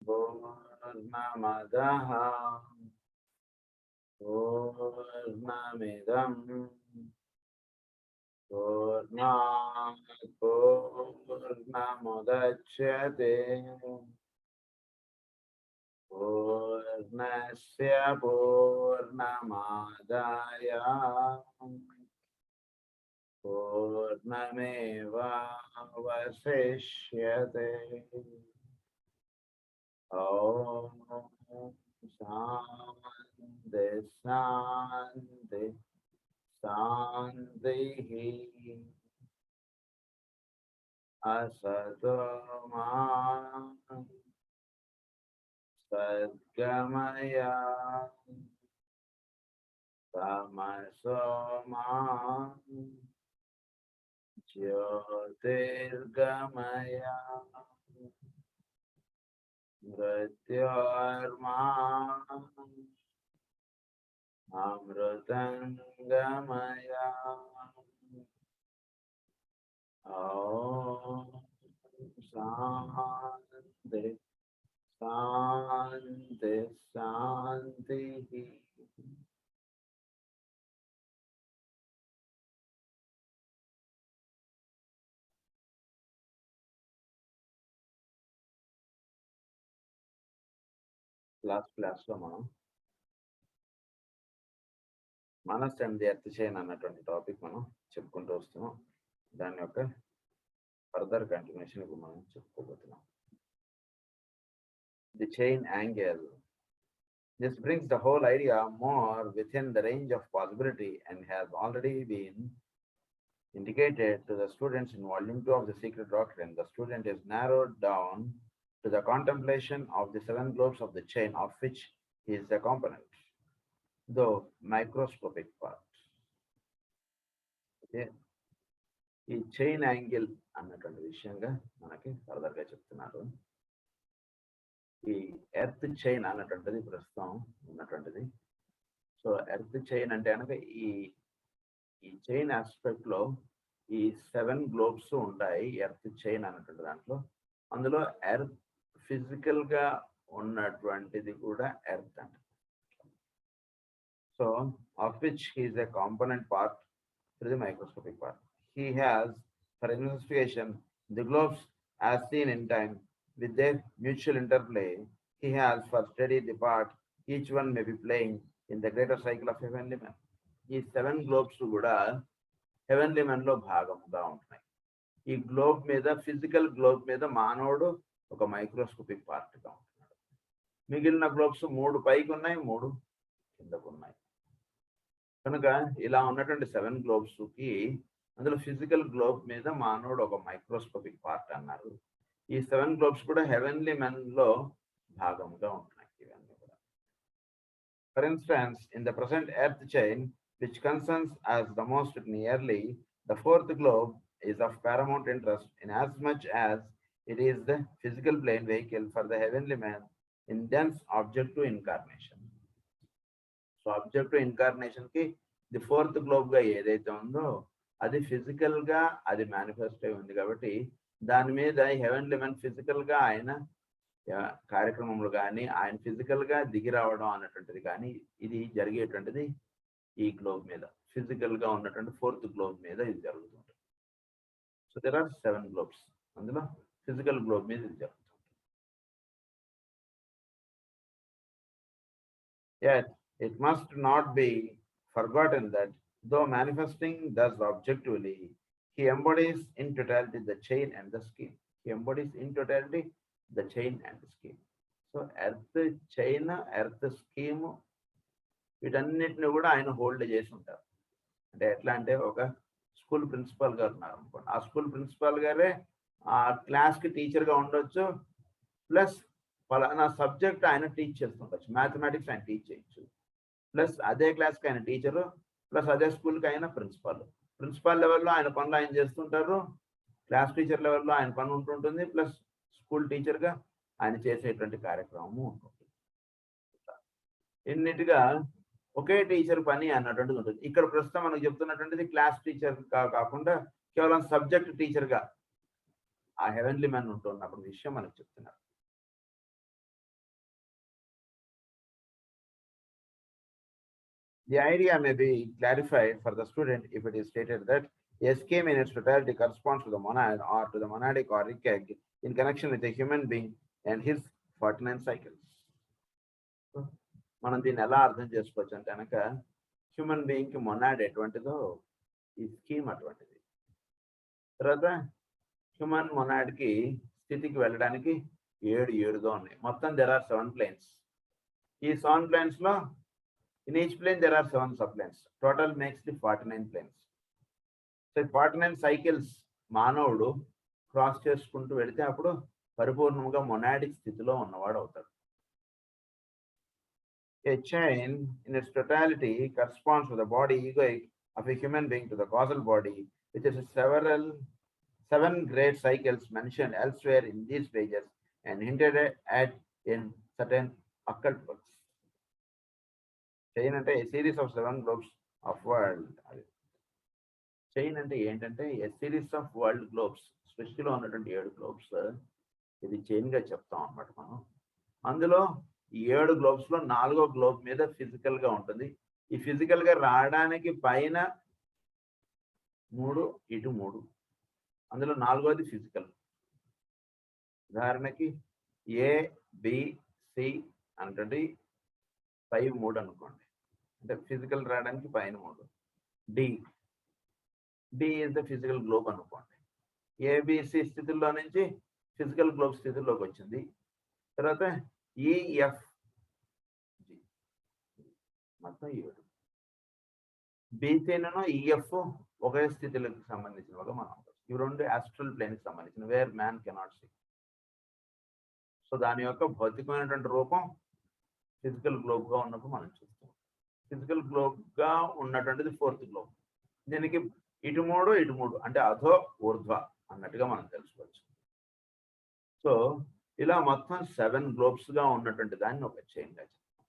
पूर्णमदः पूर्णमिदं पूर्णात् पूर्णमुदच्यते पूर्णस्य पूर्णमादाय पूर्णमेवावशिष्यते। ॐ शान्ति शान्ति शान्तिः। असतो मा सद्गमय तमसो मा ज्योतिर्गमय मृत्योर्मा अमृतंगमय। ॐ शान्ति शान्ति शान्तिः। క్లాస్లో Manus and the earth chain అన్నటువంటి టాపిక్ మనం చెప్పుకుంటూ వస్తున్నాం. దాని యొక్క ఫర్దర్ కంటిన్యూషన్ ఇప్పుడు మనం చెప్పుకోబోతున్నాం. The chain angle. This brings the whole idea more within the range of possibility and has already been indicated to the students in volume 2 of the Secret Doctrine. The student is narrowed down to the contemplation of the 7 globes of the chain, of which he is a component, though microscopic part. Okay. ఈ chain angle అన్నటువంటి విషయంగా మనకి ఫర్దర్గా చెప్తున్నారు. ఈ earth chain అన్నటువంటిది ప్రస్తుతం ఉన్నటువంటిది. సో ఎర్త్ చైన్ అంటే కనుక ఈ చైన్ ఆస్పెక్ట్ లో ఈ 7 గ్లోబ్స్ ఉంటాయి ఎర్త్ చైన్ అన్నటువంటి దాంట్లో. అందులో ఎర్త్ ఫిజికల్ గా ఉన్నటువంటిది కూడా ఎర్త్ అంట. So of which he is a component part to the microscopic part. He has, for investigation, the globes as seen in time with their mutual interplay. He has for study the part each one may be playing in the greater cycle of heavenly man. ఈ 7 globes కూడా heavenly men లో భాగంగా ఉంటున్నాయి. ఈ globe మీద, physical globe మీద మానవుడు ఒక మైక్రోస్కోపిక్ పార్ట్గా ఉంటున్నాడు. మిగిలిన గ్లోబ్స్ 3 పైకి ఉన్నాయి, 3 కిందకు ఉన్నాయి. కనుక ఇలా ఉన్నటువంటి 7 గ్లోబ్స్ కి అందులో ఫిజికల్ గ్లోబ్ మీద మానవుడు ఒక మైక్రోస్కోపిక్ పార్ట్ అన్నారు. ఈ 7 గ్లోబ్స్ కూడా హెవెన్లీ మెన్ లో భాగంగా ఉంటున్నాయి ఇవన్నీ కూడా. For instance, in the present earth chain which concerns as the most nearly, the 4th globe is of paramount interest in as much as it is the physical plane vehicle for the heavenly man in thence object to incarnation. So object to incarnation ki the 4th globe ga edaithe undo adi physical ga adi manifest ayi undi kabatti dani meeda heavenly man physical ga ayana కార్యక్రమములు కానీ ఆయన physical గా దిగి రావడం అన్నటువంటిది కానీ ఇది జరిగేటువంటిది ఈ globe మీద, ఫిజికల్ గా ఉన్నటువంటి 4th గ్లోబ్ మీద ఇది జరుగుతుంది. So there are 7 globes. అందులో ఫిజికల్ గ్లోబ్ మీద ఇది జరుగుతుంది. Yet it must not be forgotten that though manifesting thus objectively, he embodies in totality the chain and the scheme. He embodies in totality the chain and the scheme. So earth chain, earth scheme, వీటన్నిటిని కూడా ఆయన hold చేసి ఉంటారు. అంటే ఎట్లా అంటే ఒక school principal గారు ఉన్నారు అనుకోండి, ఆ స్కూల్ ప్రిన్సిపాల్ గారే ఆ క్లాస్కి టీచర్గా ఉండొచ్చు, ప్లస్ ఫలానా సబ్జెక్ట్ ఆయన టీచ్ చేస్తుండొచ్చు. మ్యాథమెటిక్స్ ఆయన టీచ్ చేయొచ్చు, ప్లస్ అదే క్లాస్కి ఆయన టీచరు, ప్లస్ అదే స్కూల్కి ఆయన ప్రిన్సిపాల్. ప్రిన్సిపాల్ లెవెల్లో ఆయన పనులు ఆయన చేస్తుంటారు, క్లాస్ టీచర్ లెవెల్లో ఆయన పని ఉంటుంటుంది, ప్లస్ స్కూల్ టీచర్గా ఆయన చేసేటువంటి కార్యక్రమము ఉంటుంది. ఇన్నిటిగా ఒకే టీచర్ పని అన్నటువంటిది ఉంటుంది. ఇక్కడ ప్రస్తుతం మనకు చెప్తున్నటువంటిది క్లాస్ టీచర్ కాకుండా కేవలం సబ్జెక్ట్ టీచర్గా ఆ హెవెన్లీ మ్యాన్ ఉంటున్నప్పుడు విషయం మనకు చెప్తున్నారు. The idea may be clarified for the student if it is stated that a scheme in its totality corresponds to the monad or to the monadic or egg in connection with a human being and his 49 cycles. మనం దీన్ని ఎలా అర్థం చేసుకోవచ్చు అంటే కనుక human being కి monad ఎటువంటిదో ఈ స్కీమ్ అటువంటిది. తర్వాత హ్యూమన్ మొనాడ్ కి స్థితికి వెళ్ళడానికి 7 ఉన్నాయి. మొత్తం there are 7 planes. ఈ 7 planes లో in each plane there are 7 subplanes. Total makes the 49 planes. So 49 cycles మానవుడు క్రాస్ చేసుకుంటూ వెళితే అప్పుడు పరిపూర్ణంగా మొనాడిక్ స్థితిలో ఉన్నవాడు అవుతాడు. A chain in its totality corresponds to the body egoic of a human being to the causal body, which is 7 great cycles mentioned elsewhere in these pages and hinted at in certain occult books. Chain అంటే a series of 7 globes of world. Chain అంటే ఏంటంటే a series of world globes. సృష్టిలో ఉన్నటువంటి 7 globes ఇది chain గా చెప్తాం అన్నమాట మనం. అందులో ఈ 7 గ్లోబ్స్ లో 4వ గ్లోబ్ మీద ఫిజికల్ గా ఉంటుంది. ఈ ఫిజికల్ గా రావడానికి పైన 3 ఇటు 3, అందులో 4వది ఫిజికల్. ఉదాహరణకి ఏ బి సి అంటే పై 3 అనుకోండి, అంటే ఫిజికల్ రావడానికి పైన 3. D is the physical globe అనుకోండి. ఏబిసి స్థితిలో నుంచి ఫిజికల్ గ్లోబ్ స్థితిలోకి వచ్చింది. తర్వాత ఈఎఫ్ మొత్తం 7. బీసీను ఈఎఫ్ ఒకే స్థితిలకు సంబంధించినవిగా మనం ఇవి 2 ఆస్ట్రల్ ప్లేన్కి సంబంధించిన where man cannot see. So దాని యొక్క భౌతికమైనటువంటి రూపం ఫిజికల్ గ్లోబ్ గా ఉన్నప్పుడు మనం చూస్తాం. ఫిజికల్ గ్లోబ్ గా ఉన్నటువంటిది 4th గ్లోబ్. దీనికి ఇటు 3 అంటే అధో ఊర్ధ్వ అన్నట్టుగా మనం తెలుసుకోవచ్చు. సో ఇలా మొత్తం 7 గ్లోబ్స్ గా ఉన్నటువంటి దాన్ని ఒక చైన్ గా చెప్తాం.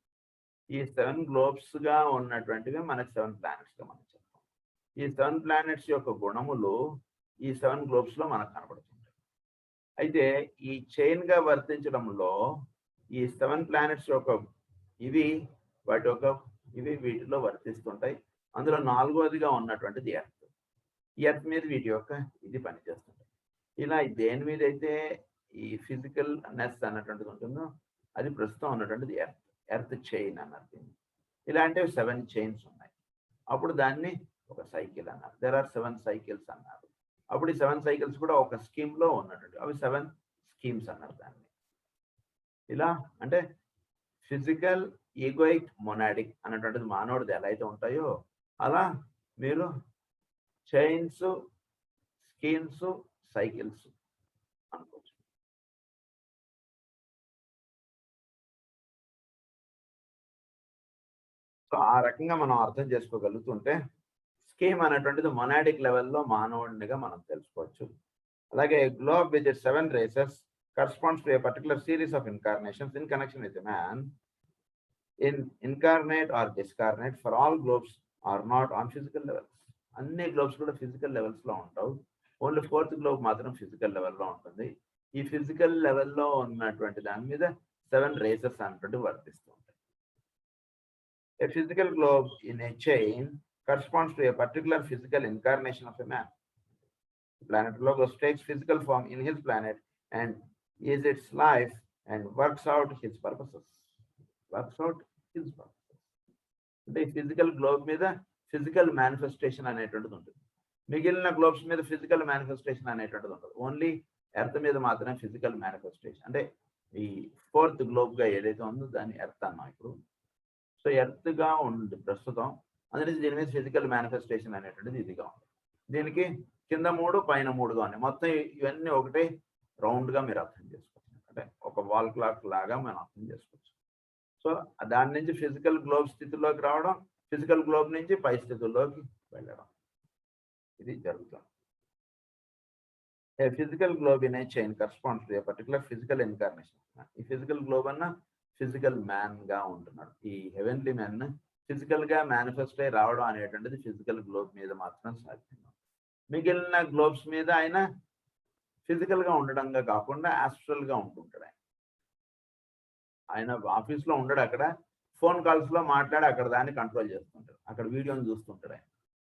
ఈ 7 గ్లోబ్స్ గా ఉన్నటువంటివి మనకి 7 ప్లానెట్స్ గా మనం చెప్తాం. ఈ 7 ప్లానెట్స్ యొక్క గుణములు ఈ 7 గ్లోబ్స్ లో మనకు కనబడుతుంటాయి. అయితే ఈ చైన్ గా వర్తించడంలో ఈ 7 ప్లానెట్స్ యొక్క వీటిలో వర్తిస్తుంటాయి. అందులో 4వదిగా ఉన్నటువంటిది ఎర్త్. ఎర్త్ మీద వీటి యొక్క ఇది పనిచేస్తుంటాయి. ఇలా దేని మీద అయితే ఈ ఫిజికల్ నెస్ అన్నటువంటిది ఉంటుందో అది ప్రస్తుతం ఉన్నటువంటిది ఎర్త్ చైన్ అన్నది. ఇలాంటివి 7 చైన్స్ ఉన్నాయి. అప్పుడు దాన్ని ఒక సైకిల్ అన్నారు. దేర్ ఆర్ 7 సైకిల్స్ అన్నారు. అప్పుడు ఈ 7 సైకిల్స్ కూడా ఒక స్కీమ్ లో ఉన్నటువంటి అవి 7 స్కీమ్స్ అన్నారు దాన్ని. ఇలా అంటే ఫిజికల్ ఈగోయిక్ మొనాడిక్ అన్నటువంటిది మానవుడిది ఎలా అయితే ఉంటాయో అలా మీరు చైన్స్, స్కీమ్స్, సైకిల్స్ అనుకోవచ్చు. సో ఆ రకంగా మనం అర్థం చేసుకోగలుగుతుంటే స్కీమ్ అనేటువంటిది మొనాడిక్ లెవెల్లో మానవుడినిగా మనం తెలుసుకోవచ్చు. అలాగే globe with 7 races corresponds to a particular series of incarnations in connection with a man in incarnate or discarnate. For all globes are not on physical levels. అన్ని గ్లోబ్స్ కూడా ఫిజికల్ లెవెల్స్ లో ఉంటావు. Only 4th globe మాత్రం physical లెవెల్లో ఉంటుంది. ఈ physical లెవెల్లో ఉన్నటువంటి దాని మీద 7 races అనేటువంటి వర్తిస్తూ ఉంటాయి. A physical globe in a chain corresponds to a particular physical incarnation of a man. Planet Logos takes physical form in his planet and is its life and works out his purposes. అంటే physical globe మీద physical manifestation అనేటువంటిది ఉంటుంది. మిగిలిన globes మీద physical manifestation అనేటువంటిది ఉంటుంది. Only earth మీద మాత్రమే ఫిజికల్ మేనిఫెస్టేషన్. అంటే ఈ 4th గ్లోబ్ గా ఏదైతే ఉందో దాన్ని ఎర్త్ అన్నాం ఇప్పుడు. సో ఎర్త్ గా ఉంది ప్రస్తుతం. అందుకని దీని మీద ఫిజికల్ మేనిఫెస్టేషన్ అనేటువంటిది ఇదిగా ఉంది. దీనికి కింద 3 పైన 3గా ఉన్నాయి. మొత్తం ఇవన్నీ ఒకటే రౌండ్ గా మీరు అర్థం చేసుకోవచ్చు. అంటే ఒక వాల్ క్లాక్ లాగా మనం అర్థం చేసుకోవచ్చు. సో దాని నుంచి ఫిజికల్ గ్లోబ్ స్థితిలోకి రావడం, ఫిజికల్ గ్లోబ్ నుంచి పై స్థితిలోకి వెళ్ళడం, ఇది జరుగుతుంది. A physical globe in a chain corresponds to a particular physical incarnation. ఈ ఫిజికల్ గ్లోబ్ అన్న ఫిజికల్ మ్యాన్ గా ఉంటున్నాడు. ఈ హెవెన్లీ మ్యాన్ ఫిజికల్ గా మేనిఫెస్ట్ అయి రావడం అనేటువంటిది ఫిజికల్ గ్లోబ్ మీద మాత్రం సాధ్యం. మిగిలిన గ్లోబ్స్ మీద ఆయన ఫిజికల్గా ఉండడంగా కాకుండా యాస్ట్రల్గా ఉంటుంటాడు ఆయన ఆఫీస్లో ఉండడు, అక్కడ ఫోన్ కాల్స్లో మాట్లాడి అక్కడ దాన్ని కంట్రోల్ చేస్తుంటాడు, అక్కడ వీడియోని చూస్తుంటాడు ఆయన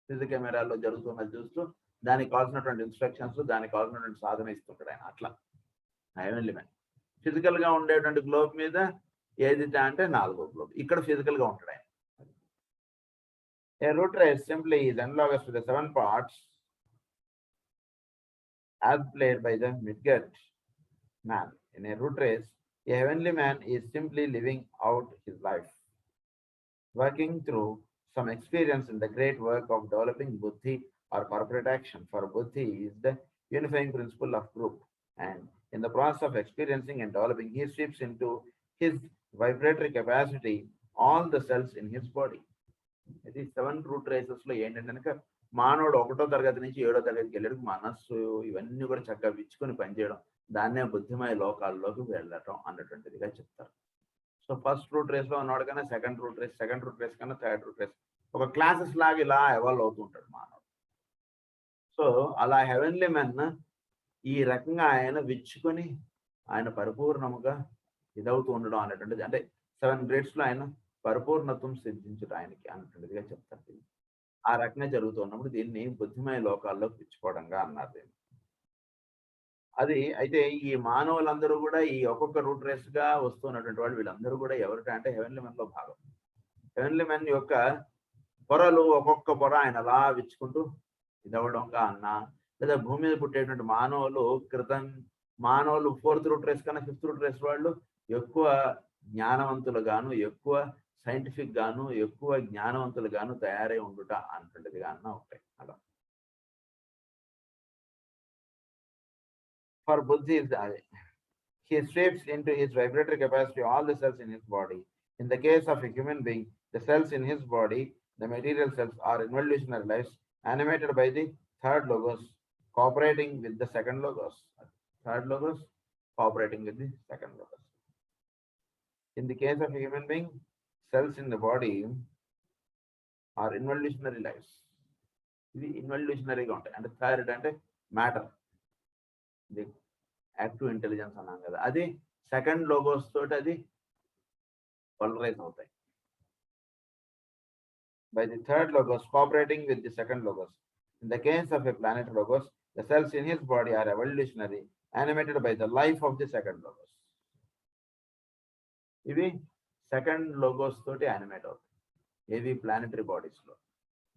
సీసీ కెమెరాలో జరుగుతున్నది చూస్తూ దానికి కావాల్సినటువంటి ఇన్స్ట్రక్షన్స్, దానికి కావాల్సినటువంటి సాధన ఇస్తుంటాడు ఆయన. అట్లా హెవెన్లీ మ్యాన్. ఫిజికల్గా ఉండేటువంటి గ్లోబ్ మీద ఏది అంటే 4వ గ్లోబ్, ఇక్కడ ఫిజికల్గా ఉంటాడు ఆయన. A root race simply is analogous to the 7 parts as played by the midget man. In a root race, a heavenly man is simply living out his life, working through some experience in the great work of developing buddhi or corporate action. For buddhi is the unifying principle of group, and in the process of experiencing and developing, he sweeps into his vibratory capacity all the cells in his body. ఇది 7 route races లో ఏంటంటే కనుక మానవుడు 1వ తరగతి నుంచి 7వ తరగతికి వెళ్ళాడు, మనస్సు ఇవన్నీ కూడా చక్కగా విచ్చుకొని పనిచేయడం, దాన్నే బుద్ధిమయ లోకాల్లోకి వెళ్ళటం అన్నటువంటిదిగా చెప్తారు. సో ఫస్ట్ రూట్ రేస్ లో ఉన్నాడు కన్నా సెకండ్ రూట్ రేస్ కన్నా థర్డ్ రూట్ రేస్ ఒక క్లాసెస్ లాగా ఇలా ఎవాల్వ్ అవుతుంటాడు మానవుడు. సో అలా హెవెన్లీ మెన్ ఈ రకంగా ఆయన విచ్చుకొని ఆయన పరిపూర్ణముగా ఇదవుతూ ఉండడం అనేటువంటిది, అంటే 7 గ్రేడ్స్ లో ఆయన పరిపూర్ణత్వం సిద్ధించడం ఆయనకి అన్నటువంటిదిగా చెప్తారు. ఆ రకంగా జరుగుతున్నప్పుడు దీన్ని బుద్ధిమయ లోకాల్లో పిచ్చుకోవడంగా అన్నారు. అది అయితే ఈ మానవులందరూ కూడా ఈ ఒక్కొక్క రూట్ రేస్ గా వస్తున్నటువంటి వాళ్ళు వీళ్ళందరూ కూడా ఎవరికంటే హెవెన్లీ మెన్ లో భాగం. హెవెన్లీ మెన్ యొక్క పొరలు ఒక్కొక్క పొర ఆయన అలా విచ్చుకుంటూ ఇదవడంగా అన్నా, లేదా భూమి మీద పుట్టేటువంటి మానవులు 4th రూట్ రేస్ కన్నా 5th రూట్ రేస్ వాళ్ళు ఎక్కువ జ్ఞానవంతులు గాను, ఎక్కువ సైంటిఫిక్ గాను, ఎక్కువ జ్ఞానవంతులు గాను తయారై ఉండుట అన్నటువంటిదిగా అన్న ఒకటే. అలా for buddhi is he sweeps into his vibratory capacity all the cells in his body. In the case of a human being, the cells in his body, the material cells, are involutionary lives animated by the third logos cooperating with the second logos. Third logos cooperating with the second logos. In the case of a human being, cells in the body are involutionary lives. ఇది ఇన్వల్యూషనరీగా ఉంటాయి. అంటే third అంటే matter, ఇది active intelligence అన్నాం కదా, అది second logos తోటి అది పోలరైజ్ అవుతాయి. By the third logos cooperating with the second logos. In the case of a planet logos, the cells in his body are evolutionary, animated by the life of the second logos. ఇవి second logos తోటి animate అవుతాయి ఏవి planetary bodies లో.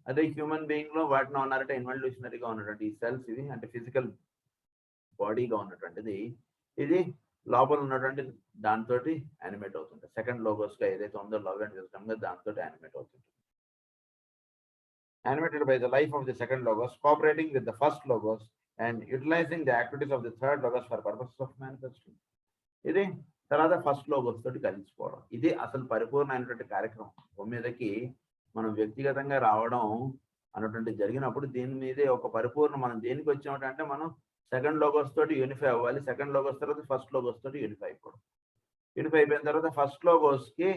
అదే human being లో వాటిని ఉన్నారంటే ఇన్వల్యూషనరీగా ఉన్నటువంటి ఈ సెల్స్ ఇవి, అంటే ఫిజికల్ బాడీగా ఉన్నటువంటిది, ఇది లోపల ఉన్నటువంటి దాంతో యానిమేట్ అవుతుంటుంది. సెకండ్ లోగోస్ గా ఏదైతే ఉందో లవ్ అండ్ విజ్డమ్ గా దాంతో యానిమేట్ అవుతుంది. Animated by the life of the second logos, cooperating with the first logos and utilizing the activities of the third logos for purposes of manifesting. ఇది తర్వాత first logos తోటి కలిసిపోవడం, ఇది అసలు పరిపూర్ణమైనటువంటి కార్యక్రమం. భూమి మీదకి మనం వ్యక్తిగతంగా రావడం అన్నటువంటి జరిగినప్పుడు దీని మీదే ఒక పరిపూర్ణ, మనం దేనికి వచ్చామంటే మనం సెకండ్ లోగోస్ తోటి యూనిఫై అవ్వాలి. సెకండ్ లోగోస్ తర్వాత ఫస్ట్ లోగోస్ తోటి యూనిఫై అయిపోవడం. యూనిఫై అయిపోయిన తర్వాత ఫస్ట్ లోగోస్ కి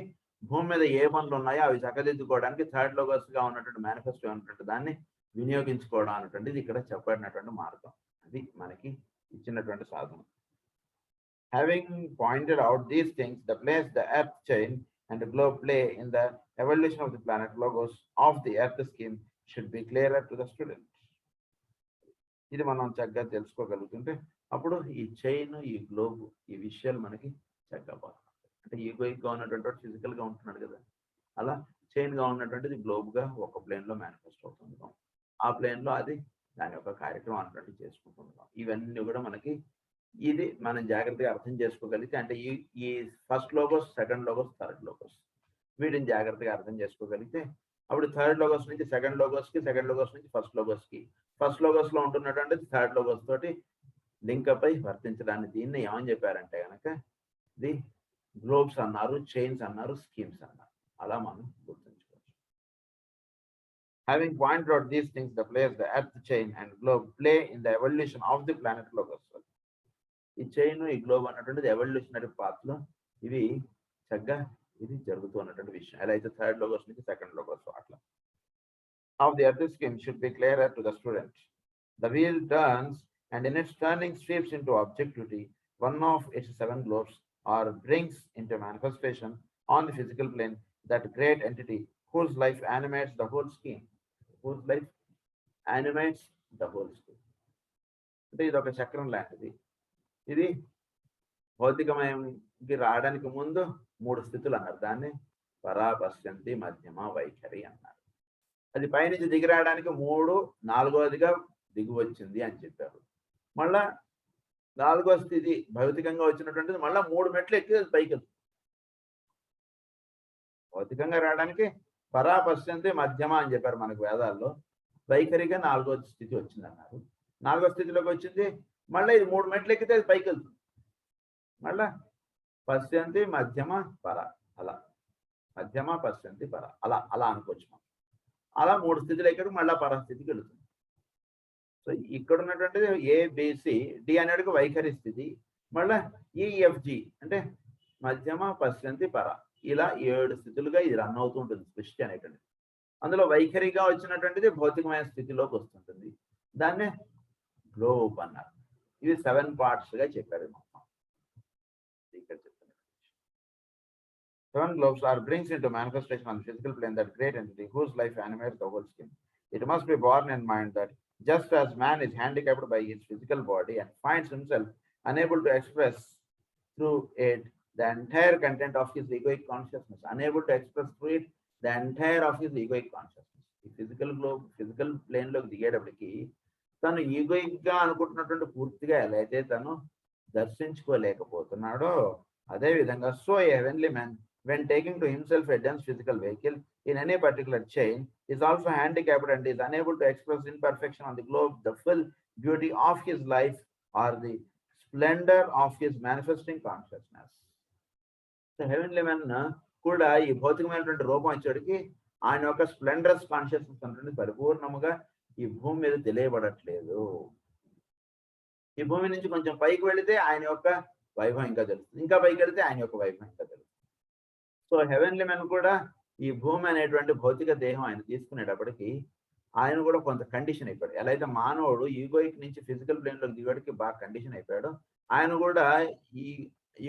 భూమి మీద ఏ పనులు ఉన్నాయో అవి చక్కదిద్దుకోవడానికి థర్డ్ లోగోస్ గా ఉన్నటువంటి మేనిఫెస్టో ఉన్నటువంటి దాన్ని వినియోగించుకోవడం అనేటువంటిది ఇక్కడ చెప్పబడినటువంటి మార్గం. అది మనకి ఇచ్చినటువంటి సాధన. Having pointed out these things, the place the earth chain and the globe play in the evolution of the planet logos of the earth scheme should be clearer to the student. ఇది మనం చక్కగా తెలుసుకోగలుగుతుంటే అప్పుడు ఈ chain, ఈ globe, ఈ విషయాలు మనకి చక్కగా పోతాయి. అంటే ఈగోయిక్ గా ఉన్నటువంటి ఫిజికల్ గా ఉంటున్నాడు కదా, అలా చైన్ గా ఉన్నటువంటిది గ్లోబ్ గా ఒక ప్లేన్ లో మేనిఫెస్ట్ అవుతుంటాం. ఆ ప్లేన్ లో అది దాని యొక్క కార్యక్రమం అన్నట్టు చేసుకుంటుంటాం. ఇవన్నీ కూడా మనకి ఇది మనం జాగ్రత్తగా అర్థం చేసుకోగలిగితే, అంటే ఈ first logos, second logos, third logos, వీటిని జాగ్రత్తగా అర్థం చేసుకోగలిగితే అప్పుడు థర్డ్ లోగోస్ నుంచి సెకండ్ లోగోస్ కి, సెకండ్ లోగోస్ నుంచి ఫస్ట్ లోగోస్ కి, ఫస్ట్ లోగోస్ లో ఉంటున్నటువంటి థర్డ్ లోగోస్ తోటి లింకప్ అయి వర్తించడాన్ని దీన్ని ఏమని చెప్పారంటే కనుక ది గ్లోబ్స్ అన్నారు, చైన్స్ అన్నారు, స్కీమ్స్ అన్నారు. అలా మనం గుర్తుంచుకోవచ్చు. Having pointed out these things, the place the earth chain and globe play in the evolution of the planet logos. ఈ చైన్, ఈ గ్లోబ్ అన్నటువంటిది ఎవల్యూషనరీ పాత్ లో ఇవి చక్కగా ఇది జరుగుతూ ఉన్నటువంటి విషయం. ఎలా అయితే థర్డ్ లోగోస్ నుంచి సెకండ్ లోగోస్ అట్లా. Of the earth scheme should be clearer to the student. The wheel turns and in its turning sweeps into objectivity one of its 7 globes, or brings into manifestation on the physical plane that great entity whose life animates the whole scheme. Whose life animates the whole scheme. అంటే ఇది ఒక చక్రం లాంటిది. ఇది భౌతికమయంకి రావడానికి ముందు 3 స్థితులు అన్నారు. దాన్ని పరాపశ్యంతి, మధ్యమ, వైఖరి అన్నారు. అది పైనుంచి దిగి రావడానికి 3, 4వదిగా దిగి వచ్చింది అని చెప్పారు. మళ్ళా 4వ స్థితి భౌతికంగా వచ్చినటువంటిది మళ్ళా 3 మెట్లు ఎక్కి పైకి వెళ్తుంది. భౌతికంగా రావడానికి పరాపశ్యంతి, మధ్యమ అని చెప్పారు మనకు వేదాల్లో. వైఖరిగా 4వ స్థితి వచ్చింది అన్నారు. 4వ స్థితిలోకి వచ్చింది, మళ్ళీ ఇది 3 మెట్లు ఎక్కితే అది పైకి వెళ్తుంది. మళ్ళా పశ్యంతి, మధ్యమ, పర, అలా మధ్యమ, పశ్యంతి, పర, అలా అనుకోవచ్చు మనం. అలా 3 స్థితులు ఎక్కడికి మళ్ళా పరస్థితికి వెళుతుంది. సో ఇక్కడ ఉన్నటువంటిది ఏబిసి డి అనేది వైఖరి స్థితి. మళ్ళా ఈఎఫ్జి అంటే మధ్యమ, పశ్యంతి, పర, ఇలా 7 స్థితులుగా ఇది రన్ అవుతూ ఉంటుంది సృష్టి అనేటువంటిది. అందులో వైఖరిగా వచ్చినటువంటిది భౌతికమైన స్థితిలోకి వస్తుంటుంది. దాన్నే గ్లోబ్ అన్నారు. ఇవి 7 పార్ట్స్గా చెప్పారు మొత్తం. ఇక్కడ చెప్తున్నారు 7 globes are brings into manifestation on the physical plane that great entity whose life animates the whole scheme. It must be borne in mind that just as man is handicapped by his physical body and finds himself unable to express through it the entire content of his egoic consciousness, unable to express through it the entire of his egoic consciousness. ఈ physical globe physical plane లోకి దిగేటప్పటికి తను egoic గా అనుకుంటున్నటువంటి పూర్తిగా ఎలా అయితే తను దర్శించుకోలేకపోతున్నాడో అదే విధంగా so A heavenly man when taking to himself a dense physical vehicle in any particular chain is also handicapped and is unable to express in perfection on the globe the full beauty of his life or the splendor of his manifesting consciousness. So heavenly man కూడా ఈ భౌతికమైనటువంటి రూపం వచ్చేటికి ఆయన యొక్క స్ప్లెండరస్ consciousness అంటే పరిపూర్ణముగా ఈ భూమి మీద తెలియబడట్లేదు. ఈ భూమి నుంచి కొంచెం పైకి వెళితే ఆయన యొక్క వైభవం ఇంకా తెలుస్తుంది, ఇంకా పైకి వెళితే ఆయన యొక్క వైభవం ఇంకా తెలుస్తుంది. సో హెవెన్లీ మెన్ కూడా ఈ భూమి అనేటువంటి భౌతిక దేహం ఆయన తీసుకునేటప్పటికి ఆయన కూడా కొంత కండిషన్ అయిపోయాడు. ఎలా అయితే మానవుడు ఈగోయిక్ నుంచి ఫిజికల్ ప్లేన్లోకి దిగడానికి బాగా కండిషన్ అయిపోయాడు, ఆయన కూడా ఈ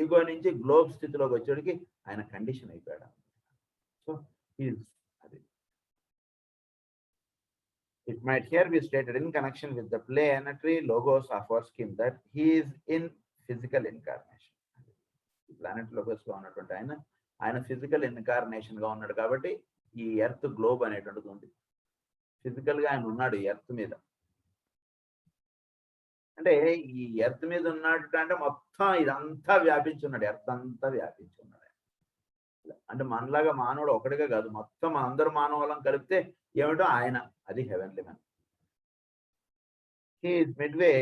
ఈగో నుంచి గ్లోబ్ స్థితిలోకి వచ్చేటికి ఆయన కండిషన్ అయిపోయాడు. సో అది it might here be stated in connection with the planetary logos of our scheme that he is in physical incarnation. Planet logos లో ఉన్నటువంటి ఆయన ఫిజికల్ ఇన్కార్నేషన్ గా ఉన్నాడు కాబట్టి ఈ ఎర్త్ గ్లోబ్ అనేటువంటిది ఉంది. ఫిజికల్ గా ఆయన ఉన్నాడు ఈ ఎర్త్ మీద. అంటే ఈ ఎర్త్ మీద ఉన్నాడు అంటే మొత్తం ఇదంతా వ్యాపించి ఉన్నాడు, ఎర్త్ అంతా వ్యాపించి ఉన్నాడు. అంటే మనలాగా మానవుడు ఒకటిగా కాదు, మొత్తం అందరు మానవులను కలిపితే ఏమిటో ఆయన, అది heavenly man. He is midway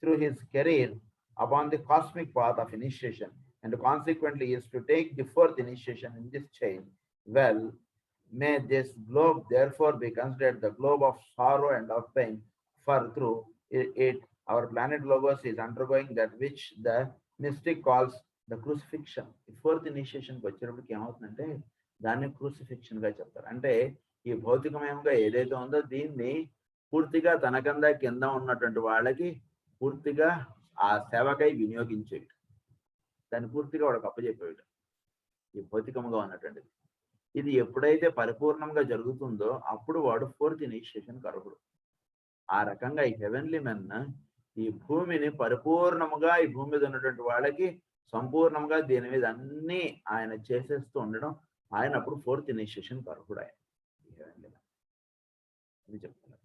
through his career upon the cosmic path of initiation and consequently is to take the 4th initiation in this chain. Well, may this globe therefore be considered the globe of sorrow and of pain, for through it our planet Logos is undergoing that which the mystic calls the crucifixion. The 4th initiation వచ్చేటప్పటికి ఏమవుతుందంటే దాన్ని crucifixion గా చెప్తారు. అంటే ఈ భౌతికమయంగా ఏదైతే ఉందో దీన్ని పూర్తిగా తనకందా కింద ఉన్నటువంటి వాళ్ళకి పూర్తిగా ఆ సేవకై వినియోగించేది, దాన్ని పూర్తిగా వాడికి అప్పచెప్పేయట ఈ భౌతికంగా ఉన్నటువంటిది. ఇది ఎప్పుడైతే పరిపూర్ణంగా జరుగుతుందో అప్పుడు వాడు 4th ఇనిషియేషన్ అర్హుడు. ఆ రకంగా ఈ హెవెన్లీ మెన్ ఈ భూమిని పరిపూర్ణముగా ఈ భూమి మీద ఉన్నటువంటి వాళ్ళకి సంపూర్ణంగా దీని మీద అన్ని ఆయన చేసేస్తూ ఉండడం, ఆయన అప్పుడు 4th ఇనిషియేషన్ అర్హుడు. ఆయన హెవెన్లీ మెన్ అని చెప్తున్నారు.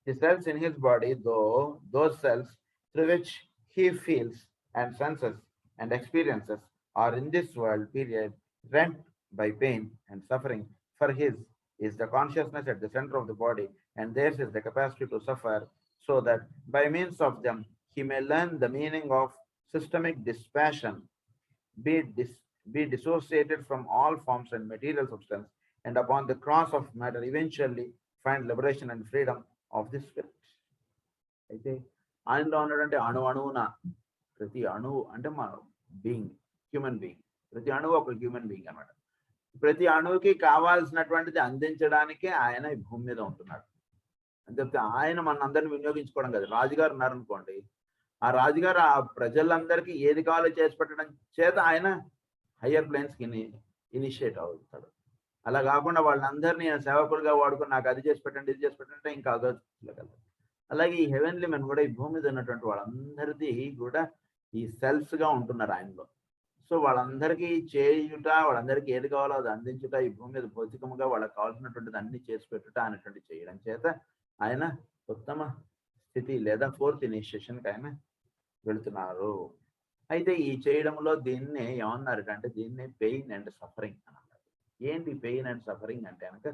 He cells in his body, though those cells through which he feels and senses and experiences are in this world period rent by pain and suffering, for his is the consciousness at the center of the body, and theirs is the capacity to suffer, so that by means of them he may learn the meaning of systemic dispassion, be dissociated from all forms and material substance, and upon the cross of matter eventually find liberation and freedom of the spirit. అయితే ఆయనలో ఉన్నటువంటి అణువున ప్రతి అణువు అంటే మన being, human being, ప్రతి అణువు ఒక హ్యూమన్ బీయింగ్ అన్నమాట. ప్రతి అణువుకి కావాల్సినటువంటిది అందించడానికే ఆయన ఈ భూమి మీద ఉంటున్నాడు అని చెప్తే ఆయన మన అందరిని వినియోగించుకోవడం కదా. రాజుగారు ఉన్నారనుకోండి, ఆ రాజుగారు ఆ ప్రజలందరికీ ఏది కావాలో చేసి పెట్టడం చేత ఆయన హయ్యర్ ప్లేన్స్కి ఇనిషియేట్ అవుతాడు. అలా కాకుండా వాళ్ళందరినీ సేవకులుగా వాడుకొని నాకు అది చేసి పెట్టండి, ఇది చేసి పెట్టండి ఇంకా అగౌరవ. అలాగే ఈ హెవెన్లీ మెన్ కూడా ఈ భూమి మీద ఉన్నటువంటి వాళ్ళందరిది కూడా ఈ సెల్ఫ్స్ గా ఉంటున్నారు ఆయనలో. సో వాళ్ళందరికీ చేయుట, వాళ్ళందరికీ ఏది కావాలో అది అందించుట, ఈ భూమి మీద భౌతికముగా వాళ్ళకి కావాల్సినటువంటిది అన్ని చేసి పెట్టుట అనేటువంటి చేయడం చేత ఆయన ఉత్తమ స్థితి లేదా 4th ఇనిషియేషన్కి ఆయన వెళుతున్నారు. అయితే ఈ చేయడంలో దీన్ని ఏమన్నారు అంటే దీన్ని పెయిన్ అండ్ సఫరింగ్ అని అన్నారు. ఏంటి పెయిన్ అండ్ సఫరింగ్ అంటే కనుక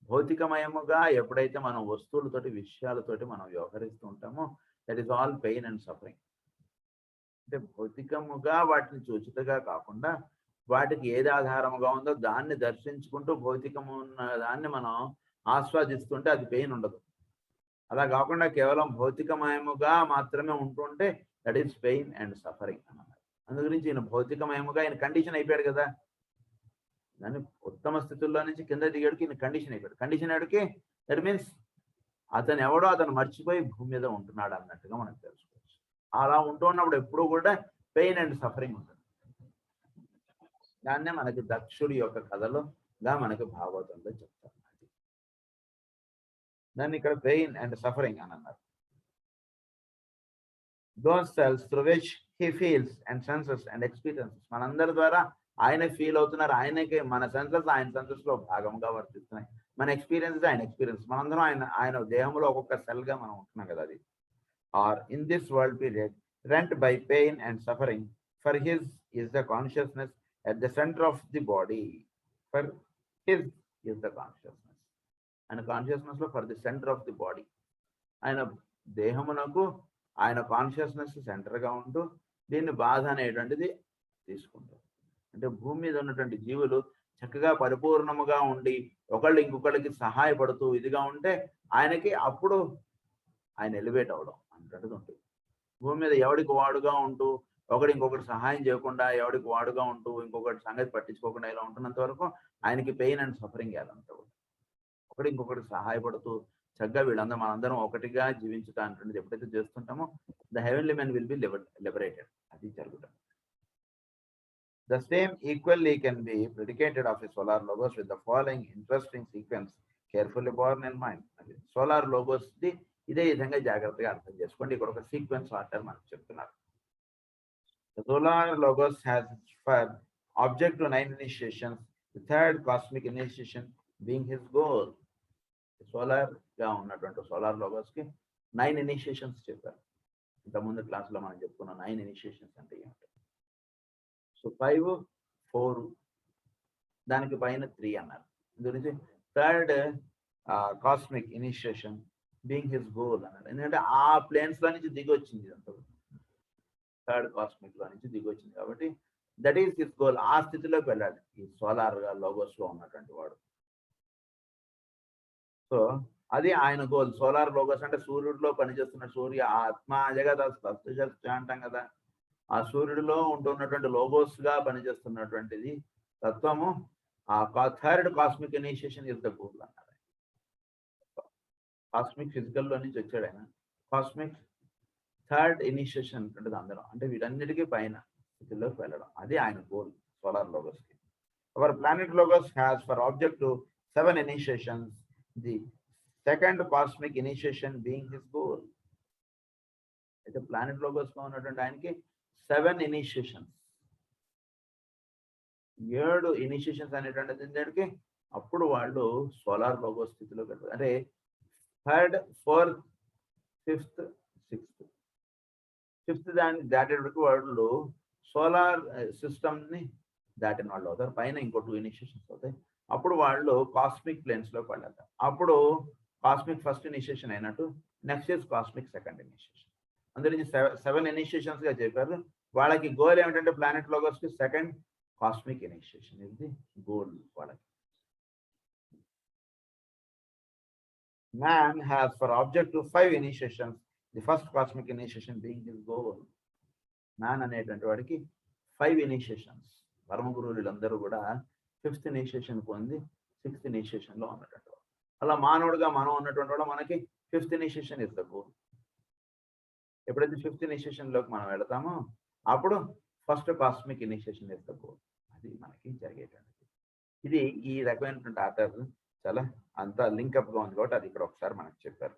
భౌతికమయముగా ఎప్పుడైతే మనం వస్తువులతోటి విషయాలతోటి మనం వ్యవహరిస్తూ ఉంటామో that is all pain and suffering. అంటే భౌతికముగా వాటిని చూచుటగా కాకుండా వాటికి ఏది ఆధారముగా ఉందో దాన్ని దర్శించుకుంటూ భౌతికము ఉన్న దాన్ని మనం ఆస్వాదిస్తుంటే అది పెయిన్ ఉండదు. అలా కాకుండా కేవలం భౌతికమయముగా మాత్రమే ఉంటుంటే that is pain and suffering అన్నమాట. అందు గురించి ఈయన భౌతికమయముగా ఆయన కండిషన్ అయిపోయాడు కదా, దాన్ని ఉత్తమ స్థితుల్లో నుంచి కింద దిగాడికి ఈయన కండిషన్ అయిపోయాడు. కండిషన్ అడిగి దట్ మీన్స్ అతను ఎవడో అతను మర్చిపోయి భూమి మీద ఉంటున్నాడు అన్నట్టుగా మనకు తెలుసుకోవచ్చు. అలా ఉంటున్నప్పుడు ఎప్పుడు కూడా పెయిన్ అండ్ సఫరింగ్ ఉంటుంది. దాన్నే మనకి దక్షుడి యొక్క కథలోగా మనకి భాగవతంలో చెప్తారు. దాన్ని ఇక్కడ పెయిన్ అండ్ సఫరింగ్ అని అన్నారు. Those cells through which he feels and senses and experiences. మనందరి ద్వారా ఆయన ఫీల్ అవుతున్నారు, ఆయనకి మన సెన్సెస్ ఆయన సెన్సెస్ లో భాగంగా వర్తిస్తున్నాయి, మన ఎక్స్పీరియన్స్ ఆయన ఎక్స్పీరియన్స్, మనందరం ఆయన దేహంలో ఒక్కొక్క సెల్ గా మనం ఉంటున్నాం కదా. అది are in this world period rent by pain and suffering for his is the consciousness at the center of the body. For his is the consciousness. And consciousness లో for the center of the body. ఆయన దేహమునకు ఆయన consciousness సెంటర్గా ఉంటూ దీన్ని బాధ అనేటువంటిది తీసుకుంటారు. అంటే భూమి మీద ఉన్నటువంటి జీవులు చక్కగా పరిపూర్ణముగా ఉండి ఒకళ్ళు ఇంకొకళ్ళకి సహాయపడుతూ ఇదిగా ఉంటే ఆయనకి అప్పుడు ఆయన ఎలివేట్ అవడం అనేటువంటిది ఉంటుంది. భూమి మీద ఎవడికి వాడుగా ఉంటూ ఒకటి ఇంకొకటి సహాయం చేయకుండా ఎవడికి వాడుగా ఉంటూ ఇంకొకటి సంగతి పట్టించుకోకుండా ఇలా ఉంటున్నంత వరకు ఆయనకి పెయిన్ అండ్ సఫరింగ్ అదంతా ఒకటి ఇంకొకటి సహాయపడుతూ చక్కగా వీళ్ళందరూ మనందరం ఒకటిగా జీవించుతా అంటున్నది ఎప్పుడైతే చేస్తుంటామో the heavenly men will be liberated. అది జరుగుతుంది. The same equally can be predicated of a solar logos with the following interesting sequence carefully borne in mind. Solar logos the ఇదే విధంగా జాగ్రత్తగా అర్థం చేసుకోండి. ఇక్కడ ఒక సీక్వెన్స్ ఆర్డర్ మనకు చెప్తున్నారు. The solar logos has for object to 9 initiations, the third cosmic initiation being his goal. Solar గా ఉన్నటువంటి సోలార్ లోగోస్ కి 9 ఇనిషియేషన్స్ చెప్పారు. ఇంతకుముందు క్లాస్లో మనం చెప్పుకున్న 9 ఇనిషియేషన్స్ అంటే ఏమిటి. సో 5, 4 దానికి పైన 3 అన్నారు. గురించి third cosmic initiation being his goal అన్నారు. ఎందుకంటే ఆ ప్లేన్స్ లో నుంచి దిగి వచ్చింది ఇదంతా. థర్డ్ కాస్మిక్ లో నుంచి దిగి వచ్చింది కాబట్టి దట్ ఈస్ హిస్ గోల్. ఆ స్థితిలోకి వెళ్ళాలి ఈ సోలార్ లోగోస్ లో ఉన్నటువంటి వాడు. సో అది ఆయన గోల్. సోలార్ లోగోస్ అంటే సూర్యుడిలో పనిచేస్తున్న సూర్య ఆత్మ జగత అంటాం కదా. ఆ సూర్యుడిలో ఉంటున్నటువంటి లోగోస్ గా పనిచేస్తున్నటువంటిది తత్వము. ఆ third cosmic initiation is the goal అన్నారు. కాస్మిక్ ఫిజికల్ లో నుంచి వచ్చాడు ఆయన. కాస్మిక్ థర్డ్ ఇనిషియేషన్ అంటుంది అందరం, అంటే వీటన్నిటికీ పైన స్థితిలోకి వెళ్ళడం, అది ఆయన గోల్ సోలార్ లోగోస్ కి. Our planet logos has for object to 7 initiations, the second cosmic initiation being his goal. అయితే ప్లానెట్ లోగోస్ లో ఉన్నటువంటి ఆయనకి 7 ఇనిషియేషన్స్, 7 ఇనిషియేషన్స్ అనేటువంటిది ఏంటంటే అప్పుడు వాళ్ళు సోలార్ లోగోస్ స్థితిలోకి వెళ్తారు. అంటే 3rd, 4th, 5th, 6th దాన్ని దాటేటప్పటికి వాళ్ళు సోలార్ సిస్టమ్ ని దాటిన వాళ్ళు అవుతారు. పైన ఇంకో 2 ఇనిషియేషన్స్ అవుతాయి. అప్పుడు వాళ్ళు కాస్మిక్ ప్లేన్స్ లోకి వెళ్ళారు. అప్పుడు కాస్మిక్ ఫస్ట్ ఇనిషియేషన్ అయినట్టు next is cosmic second initiation. అందులో 7 ఇనిషియేషన్స్ గా చెప్పారు. వాళ్ళకి గోల్ ఏమిటంటే ప్లానెట్ లోగోస్ కి సెకండ్ కాస్మిక్ ఇనిషియేషన్ ఇది గోల్ వాళ్ళకి. Man has for object to 5 initiations, the first cosmic initiation being his goal. Man అనేటువంటి వాడికి 5 ఇనిషియేషన్స్. పరమ గురువులందరూ కూడా 5th ఇనిషియేషన్ పొంది 6th ఇనిషియేషన్ లో ఉన్నటువంటి వాడు. అలా మానవుడిగా మనం ఉన్నటువంటి వాడు మనకి 5th initiation is the goal. ఎప్పుడైతే 5th ఇనిషియేషన్లోకి మనం వెళతామో అప్పుడు ఫస్ట్ కాస్మిక్ ఇనిషియేషన్ వేసుకో. అది మనకి జరిగేటువంటిది. ఇది ఈ రకమైనటువంటి ఆర్డర్ చాలా అంతా లింకప్గా ఉంది కాబట్టి అది ఇక్కడ ఒకసారి మనకు చెప్పారు.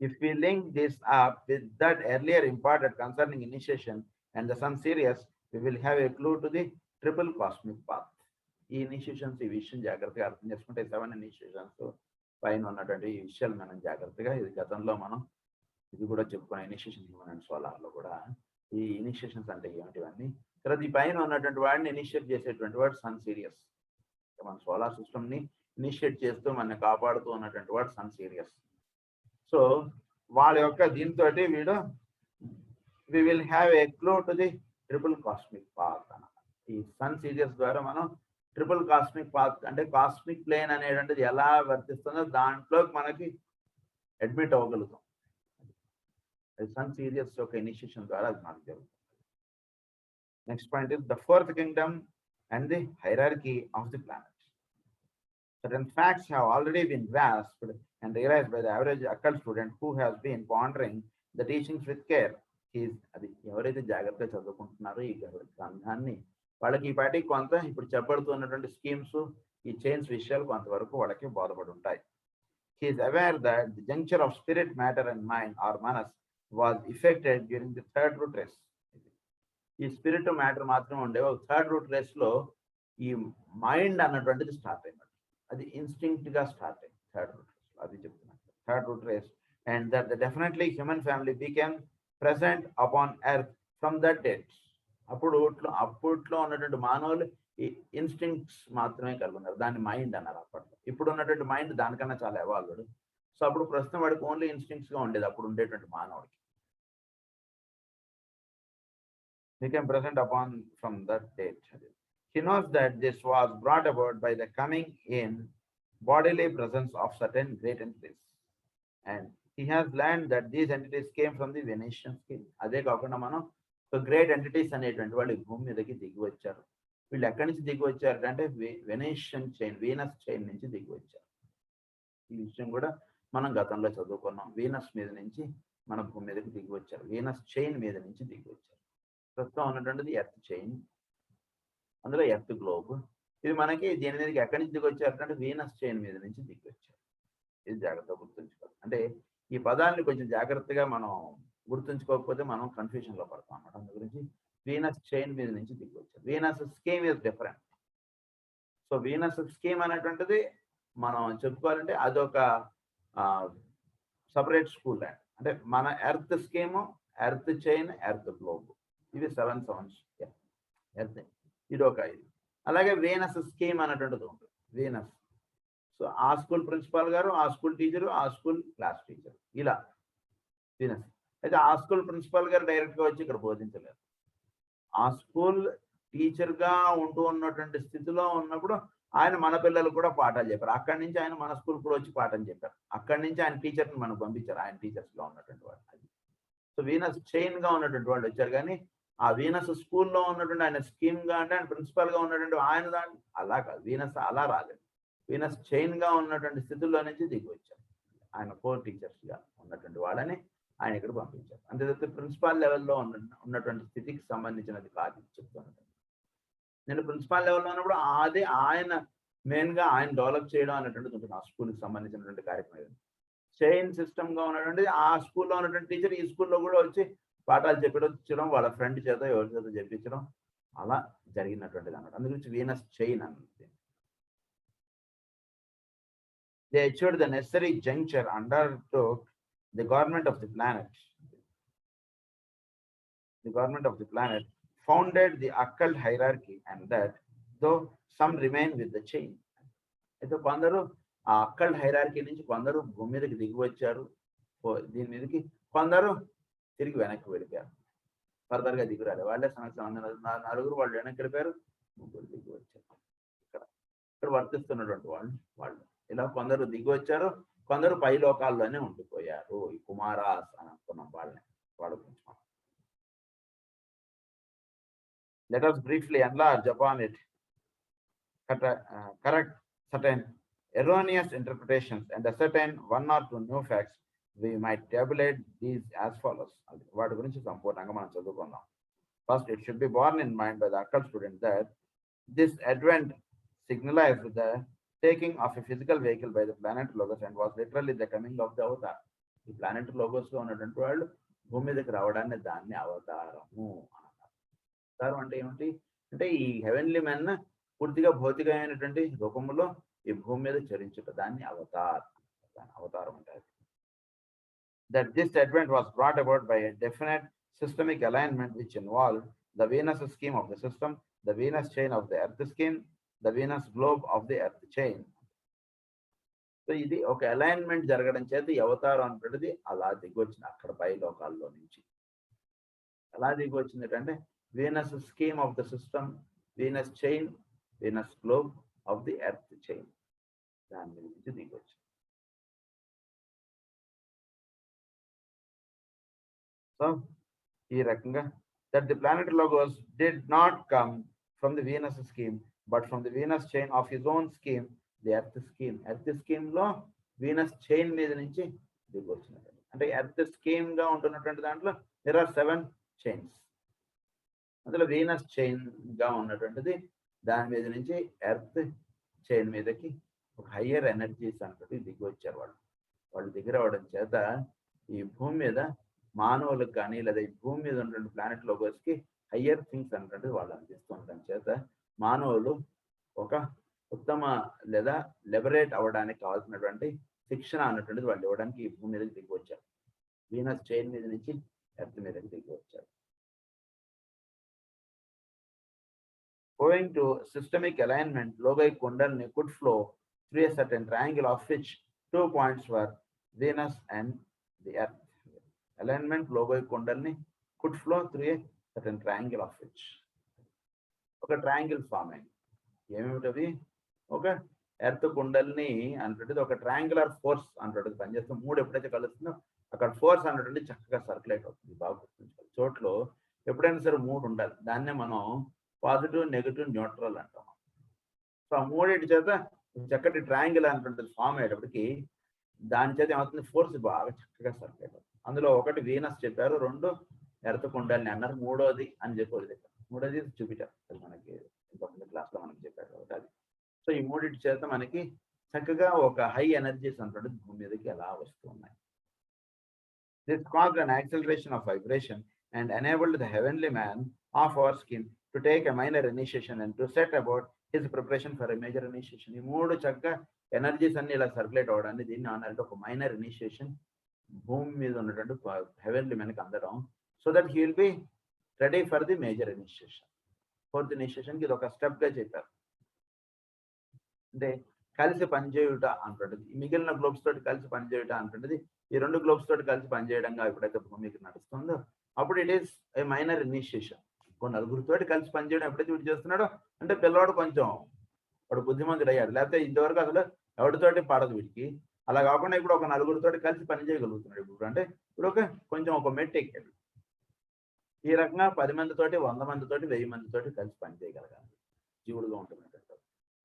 If we link this up with that earlier imparted concerning initiation and the sun series, we will have a clue to the triple cosmic path. ఈ ఇనిషియేషన్స్ ఈ విషయం జాగ్రత్తగా అర్థం చేసుకుంటే 7 ఇనిషియేషన్స్ పైన ఉన్నటువంటి ఈ విషయాలు మనం జాగ్రత్తగా ఇది గతంలో మనం ఇది కూడా చెప్పుకున్న ఇనిషియేషన్ హ్యూమన్ అండ్ సోలార్లో కూడా ఈ ఇనిషియేషన్స్ అంటే ఏమిటివన్నీ. తర్వాత ఈ పైన ఉన్నటువంటి వాడిని ఇనిషియేట్ చేసేటువంటి వాడు సన్ సీరియస్. మన సోలార్ సిస్టమ్ని ఇనిషియేట్ చేస్తూ మనల్ని కాపాడుతూ ఉన్నటువంటి వాడు సన్ సీరియస్. సో వాళ్ళ యొక్క దీంతో వీడు we will have a clue to the triple cosmic path అన్నమాట. ఈ సన్ సీరియస్ ద్వారా మనం ట్రిపుల్ కాస్మిక్ పాత్ అంటే కాస్మిక్ ప్లేన్ అనేటువంటిది ఎలా వర్తిస్తుందో దాంట్లో మనకి అడ్మిట్ అవ్వగలుగుతాం. సన్ సీరియస్ యొక్క ఇనిషియేషన్ ద్వారా అది మనకు జరుగుతుంది. Next point is the 4th kingdom and the hierarchy of the planets. Certain facts have already been grasped and realized by the average occult student who has been pondering the teachings with care. అది ఎవరైతే జాగ్రత్తగా చదువుకుంటున్నారో ఈ గ్రంథాన్ని వాళ్ళకి ఈ పాటికి కొంత ఇప్పుడు చెప్పబడుతున్నటువంటి స్కీమ్స్ ఈ చైన్స్ విషయాలు కొంతవరకు వాళ్ళకి బోధపడి ఉంటాయి. He is aware that the juncture of spirit, matter and mind or manas was effected during the 3rd root race. ఈ స్పిరిట్ మ్యాటర్ మాత్రం ఉండేవి. 3rd root race లో ఈ మైండ్ అన్నటువంటిది స్టార్ట్ అయినట్టు, అది ఇన్స్టింక్ట్ గా స్టార్ట్ అయింది 3rd root race. అది చెప్తున్నాను 3rd root race. And that definitely human family became present upon earth from that date. అప్పట్లో ఉన్నటువంటి మానవులు ఈ ఇన్స్టింక్ట్స్ మాత్రమే కలిగి ఉన్నారు, దాన్ని మైండ్ అన్నారు అప్పట్లో. ఇప్పుడు ఉన్నటువంటి మైండ్ దానికన్నా చాలా ఎవాల్వ్డ్. సో అప్పుడు ప్రస్తుతం వాడికి ఓన్లీ ఇన్స్టింక్ట్స్ గా ఉండేది అప్పుడు ఉండేటువంటి మానవుడికి. Became present upon from that date. He knows that this was brought about by the coming in bodily presence of certain great entities, and he has learned that these entities came from the Venetian scheme. అదే కాకుండా మనం great entities అనేటువంటి వాళ్ళు భూమి మీదకి దిగి వచ్చారు. వీళ్ళు ఎక్కడి నుంచి దిగి వచ్చారు అంటే వెనేషియన్ చైన్, వీనస్ చైన్ నుంచి దిగి వచ్చారు. ఈ విషయం కూడా మనం గతంలో చదువుకున్నాం. వీనస్ మీద నుంచి మన భూమి మీదకి దిగి వచ్చారు, వీనస్ చైన్ మీద నుంచి దిగి వచ్చారు. ప్రస్తుతం ఉన్నటువంటిది ఎర్త్ చైన్, అందులో ఎర్త్ గ్లోబ్. ఇది మనకి దీని మీదకి ఎక్కడి నుంచి దిగి వచ్చారంటే వీనస్ చైన్ మీద నుంచి దిగి వచ్చారు. ఇది జాగ్రత్తగా గుర్తుంచుకోవాలి. అంటే ఈ పదాన్ని కొంచెం జాగ్రత్తగా మనం గుర్తుంచుకోకపోతే మనం కన్ఫ్యూజన్ లో పడతాం అన్నమాట. అందు గురించి వీనస్ చైన్ మీద నుంచి దిగి వచ్చారు. Venus scheme is different. So Venus scheme అనేటువంటిది మనం చెప్పుకోవాలంటే అదొక సపరేట్ స్కూల్ ల్యాండ్. అంటే మన earth scheme, earth chain, earth globe, ఇవి 7 సౌండ్స్. ఎర్త్ ఇది ఒక ఇది. అలాగే వీనస్ స్కీమ్ అనేటువంటిది ఉంటుంది, వీనస్. సో ఆ స్కూల్ ప్రిన్సిపాల్ గారు, ఆ స్కూల్ టీచరు, ఆ స్కూల్ క్లాస్ టీచర్, ఇలా వీనస్. అయితే ఆ స్కూల్ ప్రిన్సిపాల్ గారు డైరెక్ట్గా వచ్చి ఇక్కడ బోధించలేరు. ఆ స్కూల్ టీచర్గా ఉంటూ ఉన్నటువంటి స్థితిలో ఉన్నప్పుడు ఆయన మన పిల్లలకు కూడా పాఠాలు చెప్పారు. అక్కడి నుంచి ఆయన మన స్కూల్ కూడా వచ్చి పాఠం చెప్పారు. అక్కడి నుంచి ఆయన టీచర్ని మనకు పంపించారు, ఆయన టీచర్స్గా ఉన్నటువంటి వాళ్ళు. అది సో వీనస్ చైన్గా ఉన్నటువంటి వాళ్ళు వచ్చారు. కానీ ఆ వీనస్ స్కూల్లో ఉన్నటువంటి ఆయన స్కీమ్గా అంటే ఆయన ప్రిన్సిపాల్గా ఉన్నటువంటి ఆయన దాన్ని అలా కాదు, వీనస్ అలా రాలేదు. వీనస్ చైన్గా ఉన్నటువంటి స్థితుల్లో నుంచి దిగి వచ్చారు. ఆయన 4 టీచర్స్గా ఉన్నటువంటి వాళ్ళని ఆయన ఇక్కడ పంపించారు. అంతే తప్పితే ప్రిన్సిపాల్ లెవెల్లో ఉన్నటువంటి స్థితికి సంబంధించినది కాదు చెప్తున్నాను. నేను ప్రిన్సిపాల్ లెవెల్లో ఉన్నప్పుడు అదే ఆయన మెయిన్గా ఆయన డెవలప్ చేయడం అనేటువంటిది ఉంటుంది ఆ స్కూల్కి సంబంధించినటువంటి కార్యక్రమం. చైన్ సిస్టమ్గా ఉన్నటువంటి ఆ స్కూల్లో ఉన్నటువంటి టీచర్ ఈ స్కూల్లో కూడా వచ్చి పాఠాలు చెప్పడం, వాళ్ళ ఫ్రెండ్ చేత ఎవరి చేత చెప్పించడం, అలా జరిగినటువంటిది అన్నమాట. అందు గురించి వీనస్ చైన్ అన్నది. They achieved the necessary juncture, undertook the government of the planet. The government of the planet founded the occult hierarchy, and that though some remain with the chain. అయితే కొందరు ఆ అక్కల్ట్ హైరార్కీ నుంచి కొందరు భూమి మీదకి దిగి వచ్చారు, దీని మీదకి కొందరు తిరిగి వెనక్కి వెళ్ళిపోయారు, ఫర్దర్గా దిగురాలి. వాళ్ళే నలుగురు వాళ్ళు వెనక్కి వెళ్ళిపోయారు, ముగ్గురు దిగి వచ్చారు. ఇక్కడ వర్తిస్తున్నటువంటి వాళ్ళు ఇలా కొందరు దిగి వచ్చారు, కొందరు పై లోకాల్లోనే ఉండిపోయారు. ఈ కుమారాస్ అని అనుకున్నాం వాళ్ళని, వాళ్ళ గురించి. Let us briefly enlarge upon it, correct certain erroneous interpretations and ascertain 1 or 2 new facts we might tabulate these as follows. వాటి గురించి సంపూర్ణంగా మనం చదువుకుందాం. First, it should be borne in mind by the occult student that this advent signalized the taking of a physical vehicle by the planet Logos and was literally the coming of the avatar. ఈ planet logos లో ఉన్నటువంటి వాళ్ళు భూమి మీదకి రావడాన్ని దాన్ని అవతారము అన్నారు. అవతారం అంటే ఏమిటి అంటే ఈ హెవెన్లీ మెన్ పూర్తిగా భౌతికమైనటువంటి రూపంలో ఈ భూమి మీద చరించుట దాన్ని అవతారం అంటారు. That this advent was brought about by a definite systemic alignment which involved the Venus scheme of the system, the Venus chain of the Earth scheme, the Venus globe of the Earth chain. So ఇది ఒక alignment జరగడం చేత ఈ అవతారం అంటది అలా దిగొచ్చింది అక్కడ పై లోకాల్లో నుంచి. అలా దిగొచ్చింది ఏంటంటే Venus scheme of the system, Venus chain, Venus globe of the earth chain, దాని నుంచి దిగొచ్చింది. సో ఈ రకంగా that the planet logos did not come from the Venus scheme but from the Venus chain of his own scheme, the earth scheme. Earth scheme లో Venus chain మీద నుంచి దిగి వచ్చినట్టు. అంటే ఎర్త్ స్కీమ్ గా ఉంటున్నటువంటి దాంట్లో దేర్ ఆర్ 7 చైన్స్. అందులో వీనస్ చైన్ గా ఉన్నటువంటిది దాని మీద నుంచి ఎర్త్ చైన్ మీదకి ఒక హయ్యర్ ఎనర్జీస్ అంటే దిగి వచ్చారు. వాళ్ళు దిగి రావడం చేత ఈ భూమి మీద మానవులకు కానీ లేదా ఈ భూమి మీద ఉన్నటువంటి ప్లానెట్ లోగోస్ కి హయ్యర్ థింగ్స్ అన్నట్టు వాళ్ళు అందిస్తూ ఉండడం చేత మానవులు ఒక ఉత్తమ లేదా లిబరేట్ అవ్వడానికి కావాల్సినటువంటి శిక్షణ అన్నటువంటిది వాళ్ళు ఇవ్వడానికి ఈ భూమి మీదకి దిగి వచ్చారు. వీనస్ చైన్ మీద నుంచి ఎర్త్ మీదకి దిగి వచ్చారు. Owing to systemic alignment, Logai Kundalini could flow through a certain triangle of which 2 points were Venus and the Earth. Alignment Logai Kundalini could flow through a certain triangle of which. ఒక triangle form అయింది. ఏమిటవి? ఒక earth కుండల్ని అంటుండేది ఒక triangular force అంటుండేది పనిచేస్తుంది. 3 ఎప్పుడైతే కలుస్తుందో అక్కడ force అంటుండే చక్కగా సర్క్యులేట్ అవుతుంది. బాగా గుర్తుంచుకోవాలి. చోట్లో ఎప్పుడైనా సరే 3 ఉండాలి. దాన్నే మనం పాజిటివ్, నెగిటివ్, న్యూట్రల్ అంటాం. సో ఆ 3 చేత చక్కటి ట్రయాంగిల్ అంటుంటుంది ఫామ్ అయ్యేటప్పటికి దాని చేత ఏమవుతుంది? ఫోర్స్ బాగా చక్కగా సర్క్యులేట్ అవుతుంది. అందులో ఒకటి వీనస్ చెప్పారు, 2 ఎర్త్ కుండల్ని అన్నారు, 3వది అని చెప్పి 3వది జూపిటర్. మనకి క్లాస్ లో మనకి చెప్పారు కాబట్టి అది. సో ఈ 3 చేత మనకి చక్కగా ఒక హై ఎనర్జీస్ అంటుండే భూమి మీదకి ఎలా వస్తూ ఉన్నాయి. This caused an acceleration of vibration and enabled the heavenly man of our skin to take a minor initiation and to set about his preparation for a major initiation. ఈ 3 చక్కగా energies అన్ని ఇలా సర్క్యులేట్ అవడాన్ని దీన్ని అన్నారంటే ఒక minor initiation భూమి మీద ఉన్నటువంటి హెవెన్లీ మ్యాన్కి అందడం, so that he will be ready for the major initiation. 4th ఇనిషియేషన్కి ఇది ఒక స్టెప్ గా చెప్పారు. అంటే కలిసి పనిచేయుట అంటుంటది. మిగిలిన గ్లోబ్స్ తోటి కలిసి పనిచేయుట అంటుంటది. ఈ 2 గ్లోబ్స్ తోటి కలిసి పనిచేయడంగా ఎప్పుడైతే భూమికి నడుస్తుందో అప్పుడు it is a minor initiation. నలుగురితోటి కలిసి పనిచేయడం ఎప్పుడైతే వీడు చేస్తున్నాడో అంటే పిల్లవాడు కొంచెం వాడు బుద్ధిమంతుడు అయ్యాడు. లేకపోతే ఇంతవరకు అసలు ఎవరితోటి పడదు వీడికి. అలా కాకుండా ఇప్పుడు ఒక 4గురితోటి కలిసి పనిచేయగలుగుతున్నాడు. ఇప్పుడు అంటే ఇప్పుడు కొంచెం ఒక మెట్టు ఎక్కాడు. ఈ రకంగా 10 మందితోటి, 100 మందితోటి, 1000 మందితోటి కలిసి పనిచేయగలగాలి జీవుడుగా ఉంటున్నట్టు.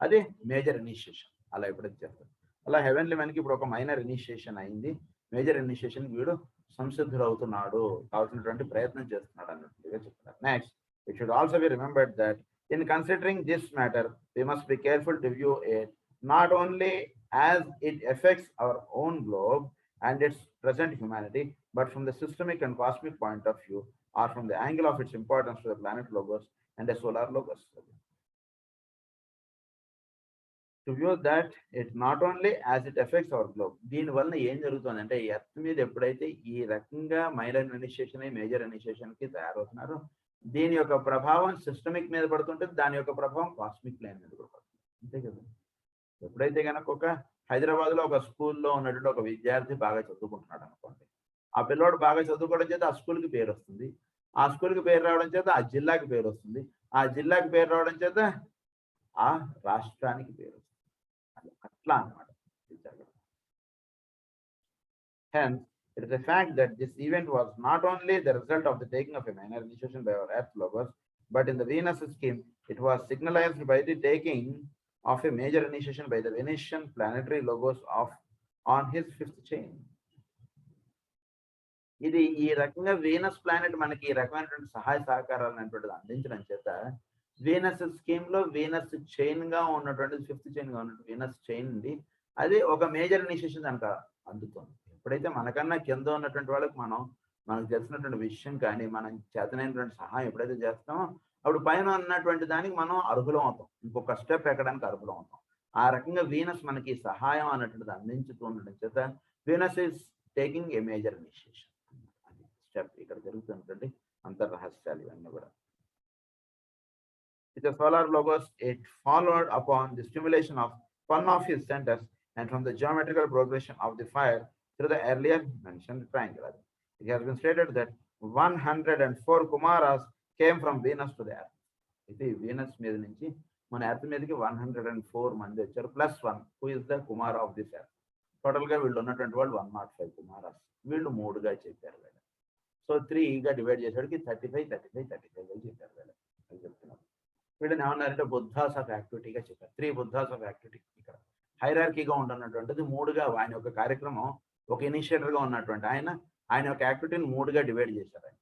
అదే మేజర్ ఇనిషియేషన్. అలా ఎప్పుడైతే చేస్తారు అలా హెవెన్లీ మ్యాన్కి ఇప్పుడు ఒక మైనర్ ఇనిషియేషన్ అయింది. మేజర్ ఇనిషియేషన్ వీడు సంసిద్ధుడు అవుతున్నాడు, కావాల్సినటువంటి ప్రయత్నం చేస్తున్నాడు అన్నట్టుగా చెప్తున్నారు. Next, it should also be remembered that in considering this matter we must be careful to view it not only as it affects our own globe and its present humanity but from the systemic and cosmic point of view or from the angle of its importance to the planet logos and the solar logos. To view that it not only as it affects our globe. దీని వలన ఏం జరుగుతుందంటే earth మీద ఎప్పుడైతే ఈ రకంగా minor initiation major initiation కి తయారవుతున్నారో దీని యొక్క ప్రభావం సిస్టమిక్ మీద పడుతుంటుంది, దాని యొక్క ప్రభావం కాస్మిక్ ప్లేన్ మీద కూడా పడుతుంది. అంతే కదా. ఎప్పుడైతే కనుక ఒక హైదరాబాద్ లో ఒక స్కూల్లో ఉన్నటువంటి ఒక విద్యార్థి బాగా చదువుకుంటున్నాడు అనుకోండి, ఆ పిల్లోడు బాగా చదువుకోవడం చేత ఆ స్కూల్కి పేరు వస్తుంది, ఆ స్కూల్కి పేరు రావడం చేత ఆ జిల్లాకి పేరు వస్తుంది, ఆ జిల్లాకి పేరు రావడం చేత ఆ రాష్ట్రానికి పేరు వస్తుంది. అట్లా అన్నమాట. Hence, it is a fact that this event was not only the result of the taking of a minor initiation by our Earth logos, but in the Venus scheme, it was signalized by the taking of a major initiation by the Venetian planetary logos on his 5th chain. ఇది ఈ రకంగా Venus planet మనకి ఈ రకమైనటువంటి సహాయ సహకారాలు అనేటువంటిది అందించడం చేత వీనస్ స్కీమ్ లో వీనస్ చైన్ గా ఉన్నటువంటి 5th చైన్ గా ఉన్నటువంటి వీనస్ చైన్ ఉంది. అది ఒక మేజర్ ఇనిషియేషన్ దానికి అందుతుంది. ఎప్పుడైతే మనకన్నా కింద ఉన్నటువంటి వాళ్ళకి మనకు తెలిసినటువంటి విషయం కానీ మనం చేతనైనటువంటి సహాయం ఎప్పుడైతే చేస్తామో అప్పుడు పైన ఉన్నటువంటి దానికి మనం అర్హులం అవుతాం, ఇంకొక స్టెప్ ఎక్కడానికి అర్హులం అవుతాం. ఆ రకంగా వీనస్ మనకి సహాయం అన్నటువంటిది అందించుతూ ఉండడం చేత Venus is taking a major initiation. అది స్టెప్ ఇక్కడ జరుగుతున్నటువంటి అంతర్రహస్యాలు ఇవన్నీ కూడా. With the solar logos, it followed upon the stimulation of one of his centers and from the geometrical progression of the fire through the earlier mentioned triangle. It has been stated that 104 Kumaras came from Venus to the Earth. ఇది Venus మీద నుంచి మన earth మీదకి 104 మంది వచ్చారు, +1 who is the Kumar of this earth. Total గా వీళ్ళు ఉన్నటువంటి వాళ్ళు 105 కుమారాస్. వీళ్ళు 3గా చెప్పారు వీళ్ళు. సో 3గా డివైడ్ చేసేవాడికి 35 చెప్పారు వీళ్ళు. అది చెప్తున్నారు. వీళ్ళని ఏమన్నారంటే బుద్ధాస్ ఆఫ్ యాక్టివిటీగా చెప్పారు. 3 బుద్ధాస్ ఆఫ్ యాక్టివిటీ. ఇక్కడ హైరార్కీగా ఉంటున్నటువంటిది 3గా ఆయన యొక్క కార్యక్రమం ఒక ఇనిషియేటర్ గా ఉన్నటువంటి ఆయన యొక్క యాక్టివిటీని 3గా డివైడ్ చేశారు ఆయన.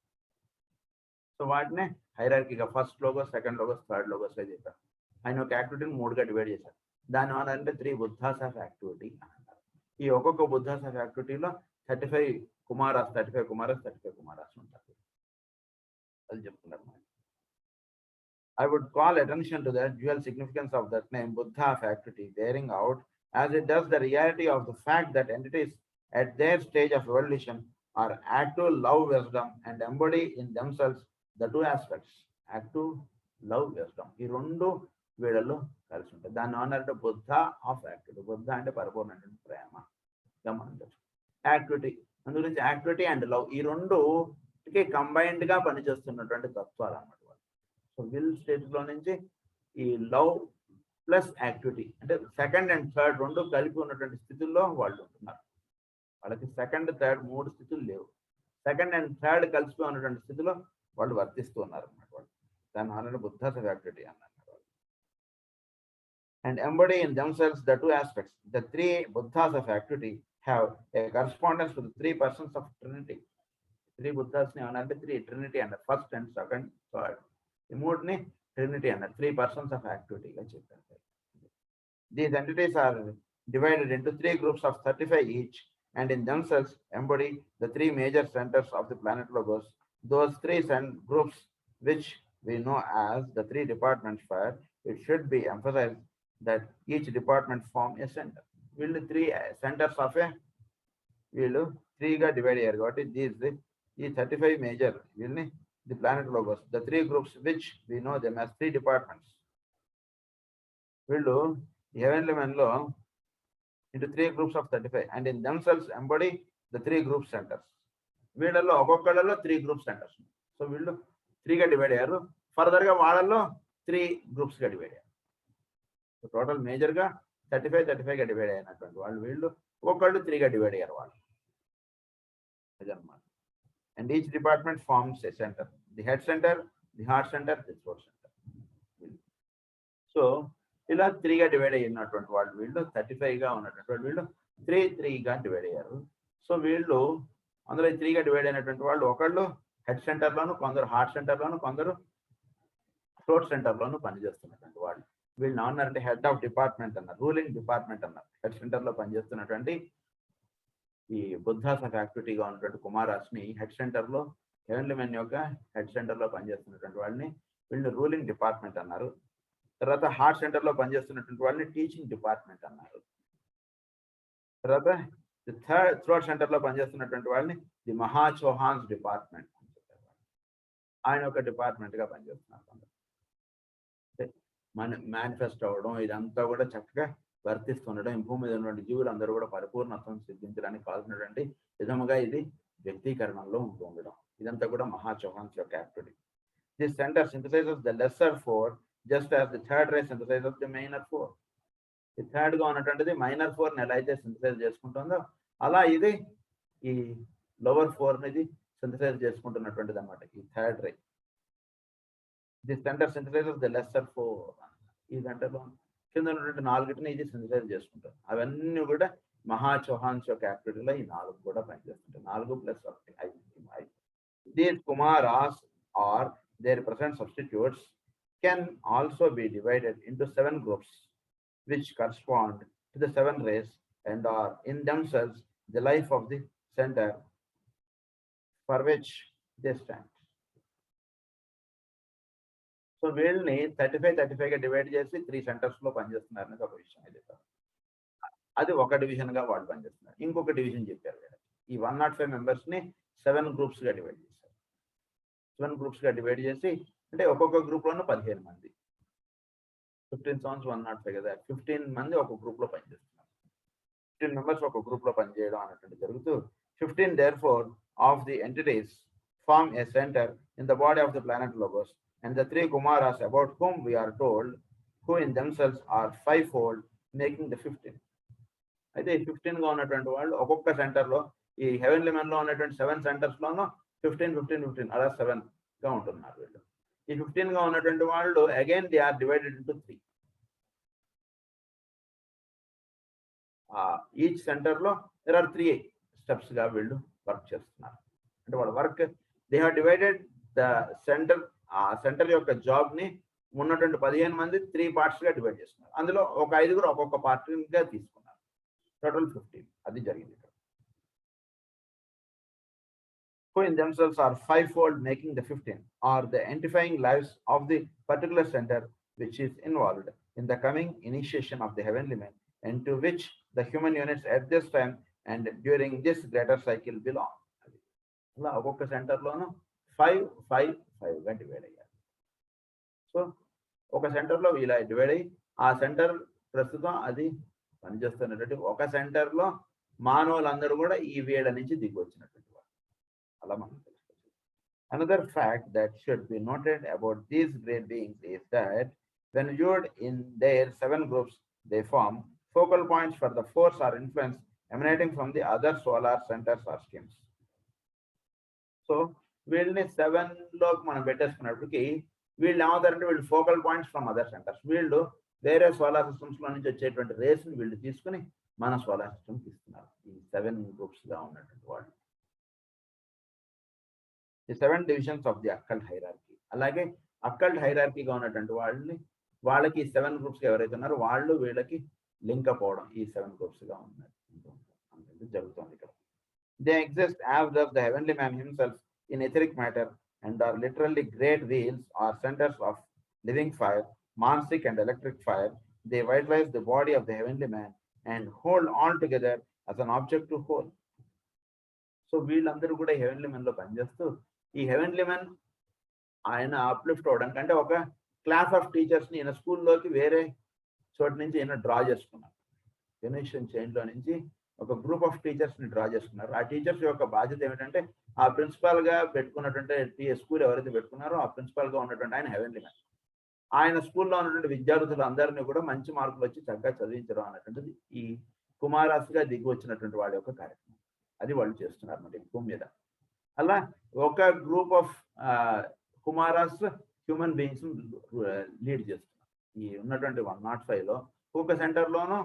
సో వాటినే హైరార్కీగా first logos, second logos, third logos గా చెప్పారు. ఆయన ఒక యాక్టివిటీని 3గా డివైడ్ చేశారు. దాని ఏమన్నారంటే 3 బుద్ధాస్ ఆఫ్ యాక్టివిటీ అని అంటారు. ఈ ఒక్కొక్క బుద్ధాస్ ఆఫ్ యాక్టివిటీలో 35 కుమారాస్ ఉంటారు. అది చెప్తున్నారు. I would call attention to the dual significance of that name, Buddha of activity, bearing out as it does the reality of the fact that entities at their stage of evolution are active love wisdom and embody in themselves the 2 aspects, active love wisdom. ఈ 2 వీళ్ళలో కలిసి ఉంటాయి. దాన్ని ఏమన్నారంటే Buddha of activity. Buddha అంటే పరిపూర్ణమైన ప్రేమ. Activity, అందుగురించి activity and love ఈ 2కి కంబైన్డ్ గా పనిచేస్తున్నటువంటి తత్వాలు అన్నమాట. సో విల్ స్టేజ్ లో నుంచి ఈ లవ్ ప్లస్ యాక్టివిటీ అంటే సెకండ్ అండ్ థర్డ్ 2 కలిపి ఉన్నటువంటి స్థితుల్లో వాళ్ళు ఉంటున్నారు. వాళ్ళకి సెకండ్, థర్డ్ 3 స్థితులు లేవు. సెకండ్ అండ్ థర్డ్ కలిసి ఉన్నటువంటి స్థితిలో వాళ్ళు వర్తిస్తూ ఉన్నారు అన్నమాట. వాళ్ళు దాని అన్న బుద్ధాస్ ఆఫ్ యాక్టివిటీ అన్నారు. And embody in themselves the 2 aspects. The 3 Buddhas of activity have a correspondence to the 3 persons of Trinity. 3 Buddhas ni avanante 3 Trinity and first and second, third. The 3 Trinity and 3 persons of activity ga chepparu. These entities are divided into 3 groups of 35 each and in themselves embody the 3 major centers of the planet Logos. Those 3 groups which we know as the 3 departments fire, it should be emphasized that each department form a center. Will 3 centers of a will 3గా divide అయ్యారు కాబట్టి ఈ 35 major వీళ్ళని the planet Logos, the 3 groups which we know them as 3 departments. వీళ్ళు heavenly men లో into 3 groups of 35 and in themselves embody the 3 group centers. వీళ్ళలో ఒక్కొక్కళ్ళలో 3 group centers. So వీళ్ళు 3గా divide అయ్యారు. ఫర్దర్ గా వాళ్ళలో 3 groups గా డివైడ్ అయ్యారు. సో టోటల్ మేజర్ గా 35గా డివైడ్ అయినటువంటి వాళ్ళు వీళ్ళు ఒక్కొక్కళ్ళు 3గా డివైడ్ అయ్యారు వాళ్ళు. అదన్నమాట. And each department forms a center. The head center, the heart center, the throat center. So ఇలా 3గా డివైడ్ అయినటువంటి వాళ్ళు వీళ్ళు 35గా ఉన్నటువంటి వీళ్ళు 3గా డివైడ్ అయ్యారు. సో వీళ్ళు అందులో 3గా డివైడ్ అయినటువంటి వాళ్ళు ఒకళ్ళు హెడ్ సెంటర్ లోను, కొందరు హార్ట్ సెంటర్ లోను, కొందరు థ్రోట్ సెంటర్ లోను పనిచేస్తున్నటువంటి వాళ్ళు. వీళ్ళు అన్నారంటే హెడ్ ఆఫ్ డిపార్ట్మెంట్ అన్నారు, రూలింగ్ డిపార్ట్మెంట్ అన్నారు. హెడ్ సెంటర్ లో పనిచేస్తున్నటువంటి ఈ బుద్ధాస్ ఆఫ్ యాక్టివిటీగా ఉన్నటువంటి కుమారాస్ని హెడ్ సెంటర్ లో హెవెన్లీ మెన్ యొక్క హెడ్ సెంటర్ లో పనిచేస్తున్నటువంటి వాళ్ళని వీళ్ళు రూలింగ్ డిపార్ట్మెంట్ అన్నారు. తర్వాత హార్ట్ సెంటర్ లో పనిచేస్తున్నటువంటి వాళ్ళని టీచింగ్ డిపార్ట్మెంట్ అన్నారు. తర్వాత థ్రోట్ సెంటర్ లో పనిచేస్తున్నటువంటి వాళ్ళని ది మహా చౌహాన్స్ డిపార్ట్మెంట్ అని చెప్పారు. ఆయన ఒక డిపార్ట్మెంట్ గా పనిచేస్తున్నారు. మన మేనిఫెస్ట్ అవ్వడం ఇదంతా కూడా చక్కగా వర్తిస్తుండడం, భూమి మీద ఉన్నటువంటి జీవులు అందరూ కూడా పరిపూర్ణత్వం సిద్ధించడానికి కావాల్సినటువంటి విధముగా ఇది వ్యక్తీకరణలో ఉంటూ ఉండడం. ఇదంతా కూడా మహా చౌహాన్స్ యొక్క activity. This center synthesizes the lesser 4 just as the third ray synthesizes the minor 4. ఈ థర్డ్ గా ఉన్నటువంటిది మైనర్ 4 ఎలా అయితే సింథసైజ్ చేసుకుంటుందో అలా ఇది ఈ లోవర్ 4 ఇది సింథసైజ్ చేసుకుంటున్నటువంటిది అన్నమాట. ఈ third ray this center synthesizes the lesser 4. ఈ సెంటర్లో కింద ఉన్నటువంటి 4టిని ఇది సింథసైజ్ చేసుకుంటారు. అవన్నీ కూడా మహా చౌహాన్స్ యొక్క యాక్టివిటీలో ఈ 4 కూడా పనిచేస్తుంటాయి. 4 + 1 5 These Kumaras or their present substitutes can also be divided into 7 groups, which correspond to the 7 rays and are in themselves the life of the center for which they stand. So వీళ్ళని 35 గా divide చేసి 3 centres లో పనిచేస్తున్నారనేది ఒక విషయం. అది ఒక division గా వాళ్ళు పనిచేస్తున్నారు. ఇంకొక డివిజన్ చెప్పారు వీళ్ళకి. ఈ 105 మెంబర్స్ ని 7 గ్రూప్స్ గా డివైడ్ చేశారు. 7 గ్రూప్స్ గా డివైడ్ చేసి, అంటే ఒక్కొక్క గ్రూప్ లోనూ 15 మంది, 15 sounds 105 కదా, 15 మంది ఒక గ్రూప్ లో పనిచేస్తున్నారు. 15 మెంబర్స్ ఒక గ్రూప్ లో పనిచేయడం అన్నట్టు జరుగుతూ 15 therefore of the entities form a center in the body of the planet Logos, and the 3 Kumaras about whom we are told, who in themselves are 5-fold, making the 15. అయితే 15 గా ఉన్నటువంటి వాళ్ళు ఒక్కొక్క సెంటర్ లో, ఈ హెవెన్లీ మెన్ లో ఉన్నటువంటి 7 centres లోనూ 15 అలా 7 గా ఉంటున్నారు వీళ్ళు. ఈ 15 గా ఉన్నటువంటి వాళ్ళు again they are divided into 3. Each centre లో దేర్ ఆర్ 3 స్టెప్స్ గా వీళ్ళు వర్క్ చేస్తున్నారు. అంటే వాళ్ళ work they have divided the centre. ఆ సెంటర్ యొక్క జాబ్ ని ఉన్నటువంటి 15 మంది 3 పార్ట్స్ గా డివైడ్ చేస్తున్నారు. అందులో ఒక 5 ఒక్కొక్క పార్ట్ గా తీసుకున్నారు. టోటల్ 15. అది జరిగింది. Who in themselves are 5-fold, making the 15, are the identifying lives of the particular center which is involved in the coming initiation of the heavenly man, and to which the human units at this time and during this greater cycle belong. అలా ఒక్కొక్క centre లోను 5 గా divide అయ్యారు. So ఒక centre లో ఇలా divide అయ్యి, ఆ centre ప్రస్తుతం అది పనిచేస్తున్నటువంటి ఒక సెంటర్ లో మానవులందరూ కూడా ఈ వేళ నుంచి దిగి వచ్చినటువంటి వారు. అలా మనం తెలుసుకోవచ్చు. Another fact that should be noted about these great beings is that when viewed in their 7 groups, they form focal points for the force or influence emanating from the other solar centers or schemes. So వీళ్ళని 7 లోకి మనం పెట్టేసుకున్నప్పటికీ వీళ్ళు ఏమవుతారంటే వీళ్ళు focal points from other centres. వీళ్ళు వేరే solar systems లో నుంచి వచ్చేటువంటి రేస్ ని వీళ్ళు తీసుకుని మన సోలార్ సిస్టమ్ ఇస్తున్నారు. ఈ 7 గ్రూప్స్ గా ఉన్నటువంటి వాళ్ళు. The 7 divisions of the occult hierarchy. అలాగే అక్కల్ట్ హైరార్కీగా ఉన్నటువంటి వాళ్ళకి 7 గ్రూప్స్ ఎవరైతే ఉన్నారో వాళ్ళు వీళ్ళకి లింక్ అప్ అవడం ఈ 7 గ్రూప్స్ గా ఉన్నారు జరుగుతుంది ఇక్కడ. They exist as does the heavenly man himself in etheric matter and are literally great wheels or centers of living fire, manasic and electric fire. They vitalize the body of the heavenly man and hold all together as an object to hold. So వీళ్ళందరూ కూడా heavenly men లో పనిచేస్తూ ఈ heavenly men ఆయన uplift అవడానికి, అంటే ఒక class of teachers ని ఈయన స్కూల్లోకి వేరే చోటు నుంచి ఈయన డ్రా చేసుకున్నారు. ఫినిషియన్ చైన్ లో నుంచి ఒక గ్రూప్ ఆఫ్ టీచర్స్ ని డ్రా చేసుకున్నారు. ఆ టీచర్స్ యొక్క బాధ్యత ఏమిటంటే ఆ ప్రిన్సిపాల్ గా పెట్టుకున్నటువంటి స్కూల్ ఎవరైతే పెట్టుకున్నారో ఆ ప్రిన్సిపాల్ గా ఉన్నటువంటి ఆయన హెవెన్లీ మ్యాన్. ఆయన స్కూల్లో ఉన్నటువంటి విద్యార్థులు అందరినీ కూడా మంచి మార్కులు వచ్చి చక్కగా చదివించడం అన్నటువంటిది ఈ కుమారాస్ గా దిగి వచ్చినటువంటి వాళ్ళ యొక్క కార్యక్రమం. అది వాళ్ళు చేస్తున్నారు అన్నమాట భూమి మీద. అలా ఒక group of Kumaras human beings lead చేస్తున్నారు. ఈ ఉన్నటువంటి 105 లో ఒక్కొక్క సెంటర్ లోనూ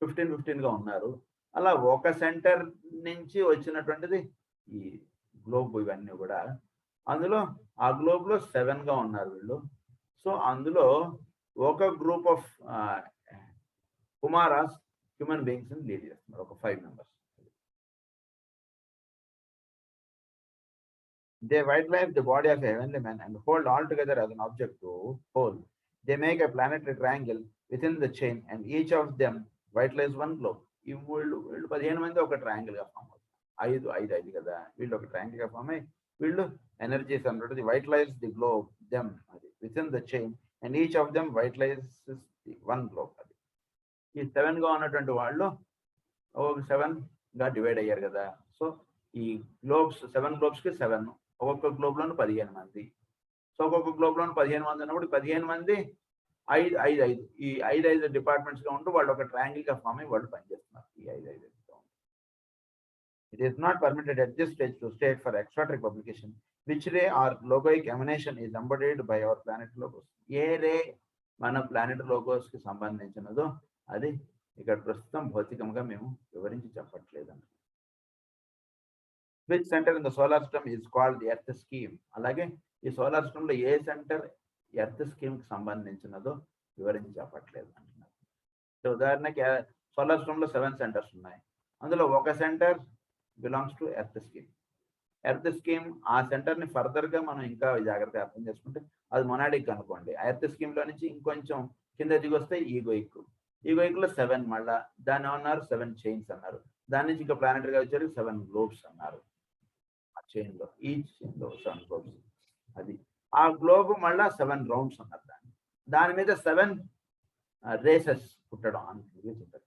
15 గా ఉన్నారు. అలా ఒక సెంటర్ నుంచి వచ్చినటువంటిది ఈ గ్లోబ్ ఇవన్నీ కూడా. అందులో ఆ గ్లోబ్ లో 7 గా ఉన్నారు వీళ్ళు. సో అందులో ఒక group of Kumaras human beings lead చేస్తున్నారు, ఒక 5 members. They vitalize the body of a heavenly man and hold all together as an object to hold. They make a planetary triangle within the chain and each of them vitalize one globe. ఈ వీళ్ళు 15 మంది ఒక triangle గా form అవుతారు. 5 కదా, వీళ్ళు ఒక triangle గా ఫామ్ అయ్యి వీళ్ళు ఎనర్జీస్ అన్నట్టు వైటలైజ్ ది గ్లోబ్ దెమ్ అది within the chain and each of them vitalizes the one globe. అది ఈ 7 గా ఉన్నటువంటి వాళ్ళు ఒక 7 గా డివైడ్ అయ్యారు కదా. సో ఈ గ్లోబ్స్ 7 గ్లోబ్స్ కి 7, ఒక్కొక్క గ్లోబ్ లోను 15 మంది. సో ఒక్కొక్క గ్లోబ్ లోను 15 మంది ఉన్నప్పుడు 15 మంది 5 ఈ 5 డిపార్ట్మెంట్స్ గా ఉంటూ వాళ్ళు ఒక ట్రయాంగిల్ గా ఫామ్ అయ్యి వాళ్ళు పనిచేస్తున్నారు. ఈ 5 It is not permitted at this stage to state for exoteric publication which ray or logoic emanation is embodied by our planet logos. ఏ రే మన ప్లానెట్ లోగోస్ కి సంబంధించినదో అది ఇక్కడ ప్రస్తుతం భౌతికంగా మేము వివరించి చెప్పట్లేదండి. Which center in the solar system is called the earth scheme. అలాగే ఈ సోలార్ సిస్టమ్ లో ఏ సెంటర్ ఎర్త్ స్కీమ్ కి సంబంధించినదో వివరించి చెప్పట్లేదు అంటున్నారు. సో ఉదాహరణకి సోలార్ సిస్టమ్ లో 7 సెంటర్స్ ఉన్నాయి. అందులో ఒక centre belongs to earth scheme. Earth scheme ఆ సెంటర్ ని ఫర్దర్ గా మనం ఇంకా జాగ్రత్తగా అర్థం చేసుకుంటే అది మొనాడిక్ అనుకోండి. ఆ ఎర్త్ స్కీమ్ లో నుంచి ఇంకొంచెం కింద దిగి వస్తే ఈగోయిక్. ఈగోయిక్ లో 7 మళ్ళా దాన్ని ఏమన్నారు 7 చైన్స్ అన్నారు. దాని నుంచి ఇంకా ప్లానెటరీ గా వచ్చారు 7 గ్లోబ్స్ అన్నారు. ఆ చైన్ లో ఈచ్ చైన్ లో 7 గ్లోబ్స్. అది ఆ గ్లోబ్ మళ్ళా 7 రౌండ్స్ అన్నారు. దాని మీద 7 రేసెస్ పుట్టడం అని చెప్పారు.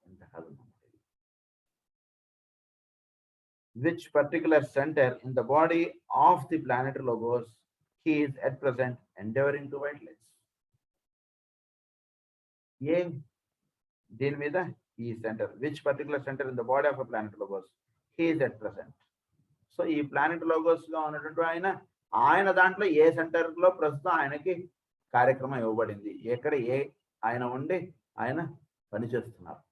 Which particular center in the body of the planetary logos he is at present endeavoring to vitalize? దీని మీద ఈ centre which particular centre in the body of a planet logos he is at present. So ఈ planet logos లో ఉన్నటువంటి ఆయన దాంట్లో ఏ centre లో ప్రస్తుతం ఆయనకి కార్యక్రమం ఇవ్వబడింది, ఎక్కడ ఆయన ఉండి ఆయన పనిచేస్తున్నారు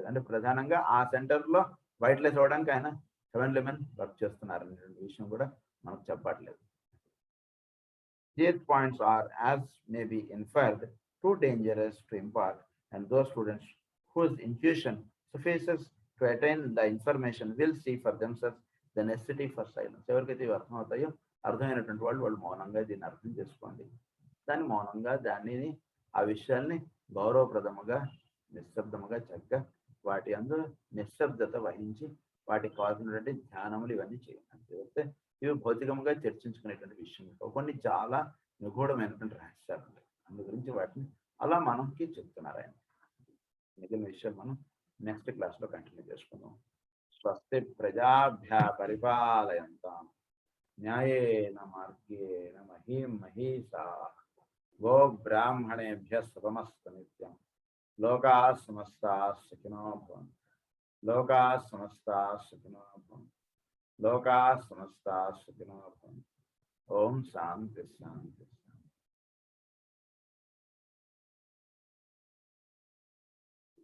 అంటే ప్రధానంగా ఆ సెంటర్ లో వైట్లెస్ అవ్వడానికి ఆయన 7 లెమన్ వర్క్ చేస్తున్నారు అనేటువంటి విషయం కూడా మనకు చెప్పట్లేదు. These points are, as may be inferred, too dangerous to impart, and those students whose intuition suffices to attain the information will see for themselves the necessity for silence. ఎవరికైతే ఇవి అర్థమవుతాయో అర్థమైనటువంటి వాళ్ళు మౌనంగా దీన్ని అర్థం చేసుకోండి. దాన్ని మౌనంగా ఆ విషయాల్ని గౌరవప్రదముగా నిశ్శబ్దముగా చక్కగా వాటి అందరూ నిశ్శబ్దత వహించి వాటికి కావాల్సినటువంటి ధ్యానములు ఇవన్నీ చేయాలి. ఇవి భౌతికంగా చర్చించుకునేటువంటి విషయం. కొన్ని చాలా నిగూఢమైనటువంటి రహస్యాలు ఉంటాయి. అందు గురించి వాటిని అలా మనకి చెప్తున్నారు ఆయన. మిగిలిన విషయాలు మనం నెక్స్ట్ క్లాస్ లో కంటిన్యూ చేసుకుందాం. స్వస్తి ప్రజాభ్య పరిపాలయంతాం న్యాయేన మార్గేణ మహీం మహీషాః గో బ్రాహ్మణేభ్యః శుభమస్తు నిత్యం. లోకాః సమస్తాః సుఖినో భవంతు. లోకాః సమస్తాః సుఖినో భవంతు. లోకాః సమస్తాః సుఖినో భవంతు. ఓం శాంతి శాంతి.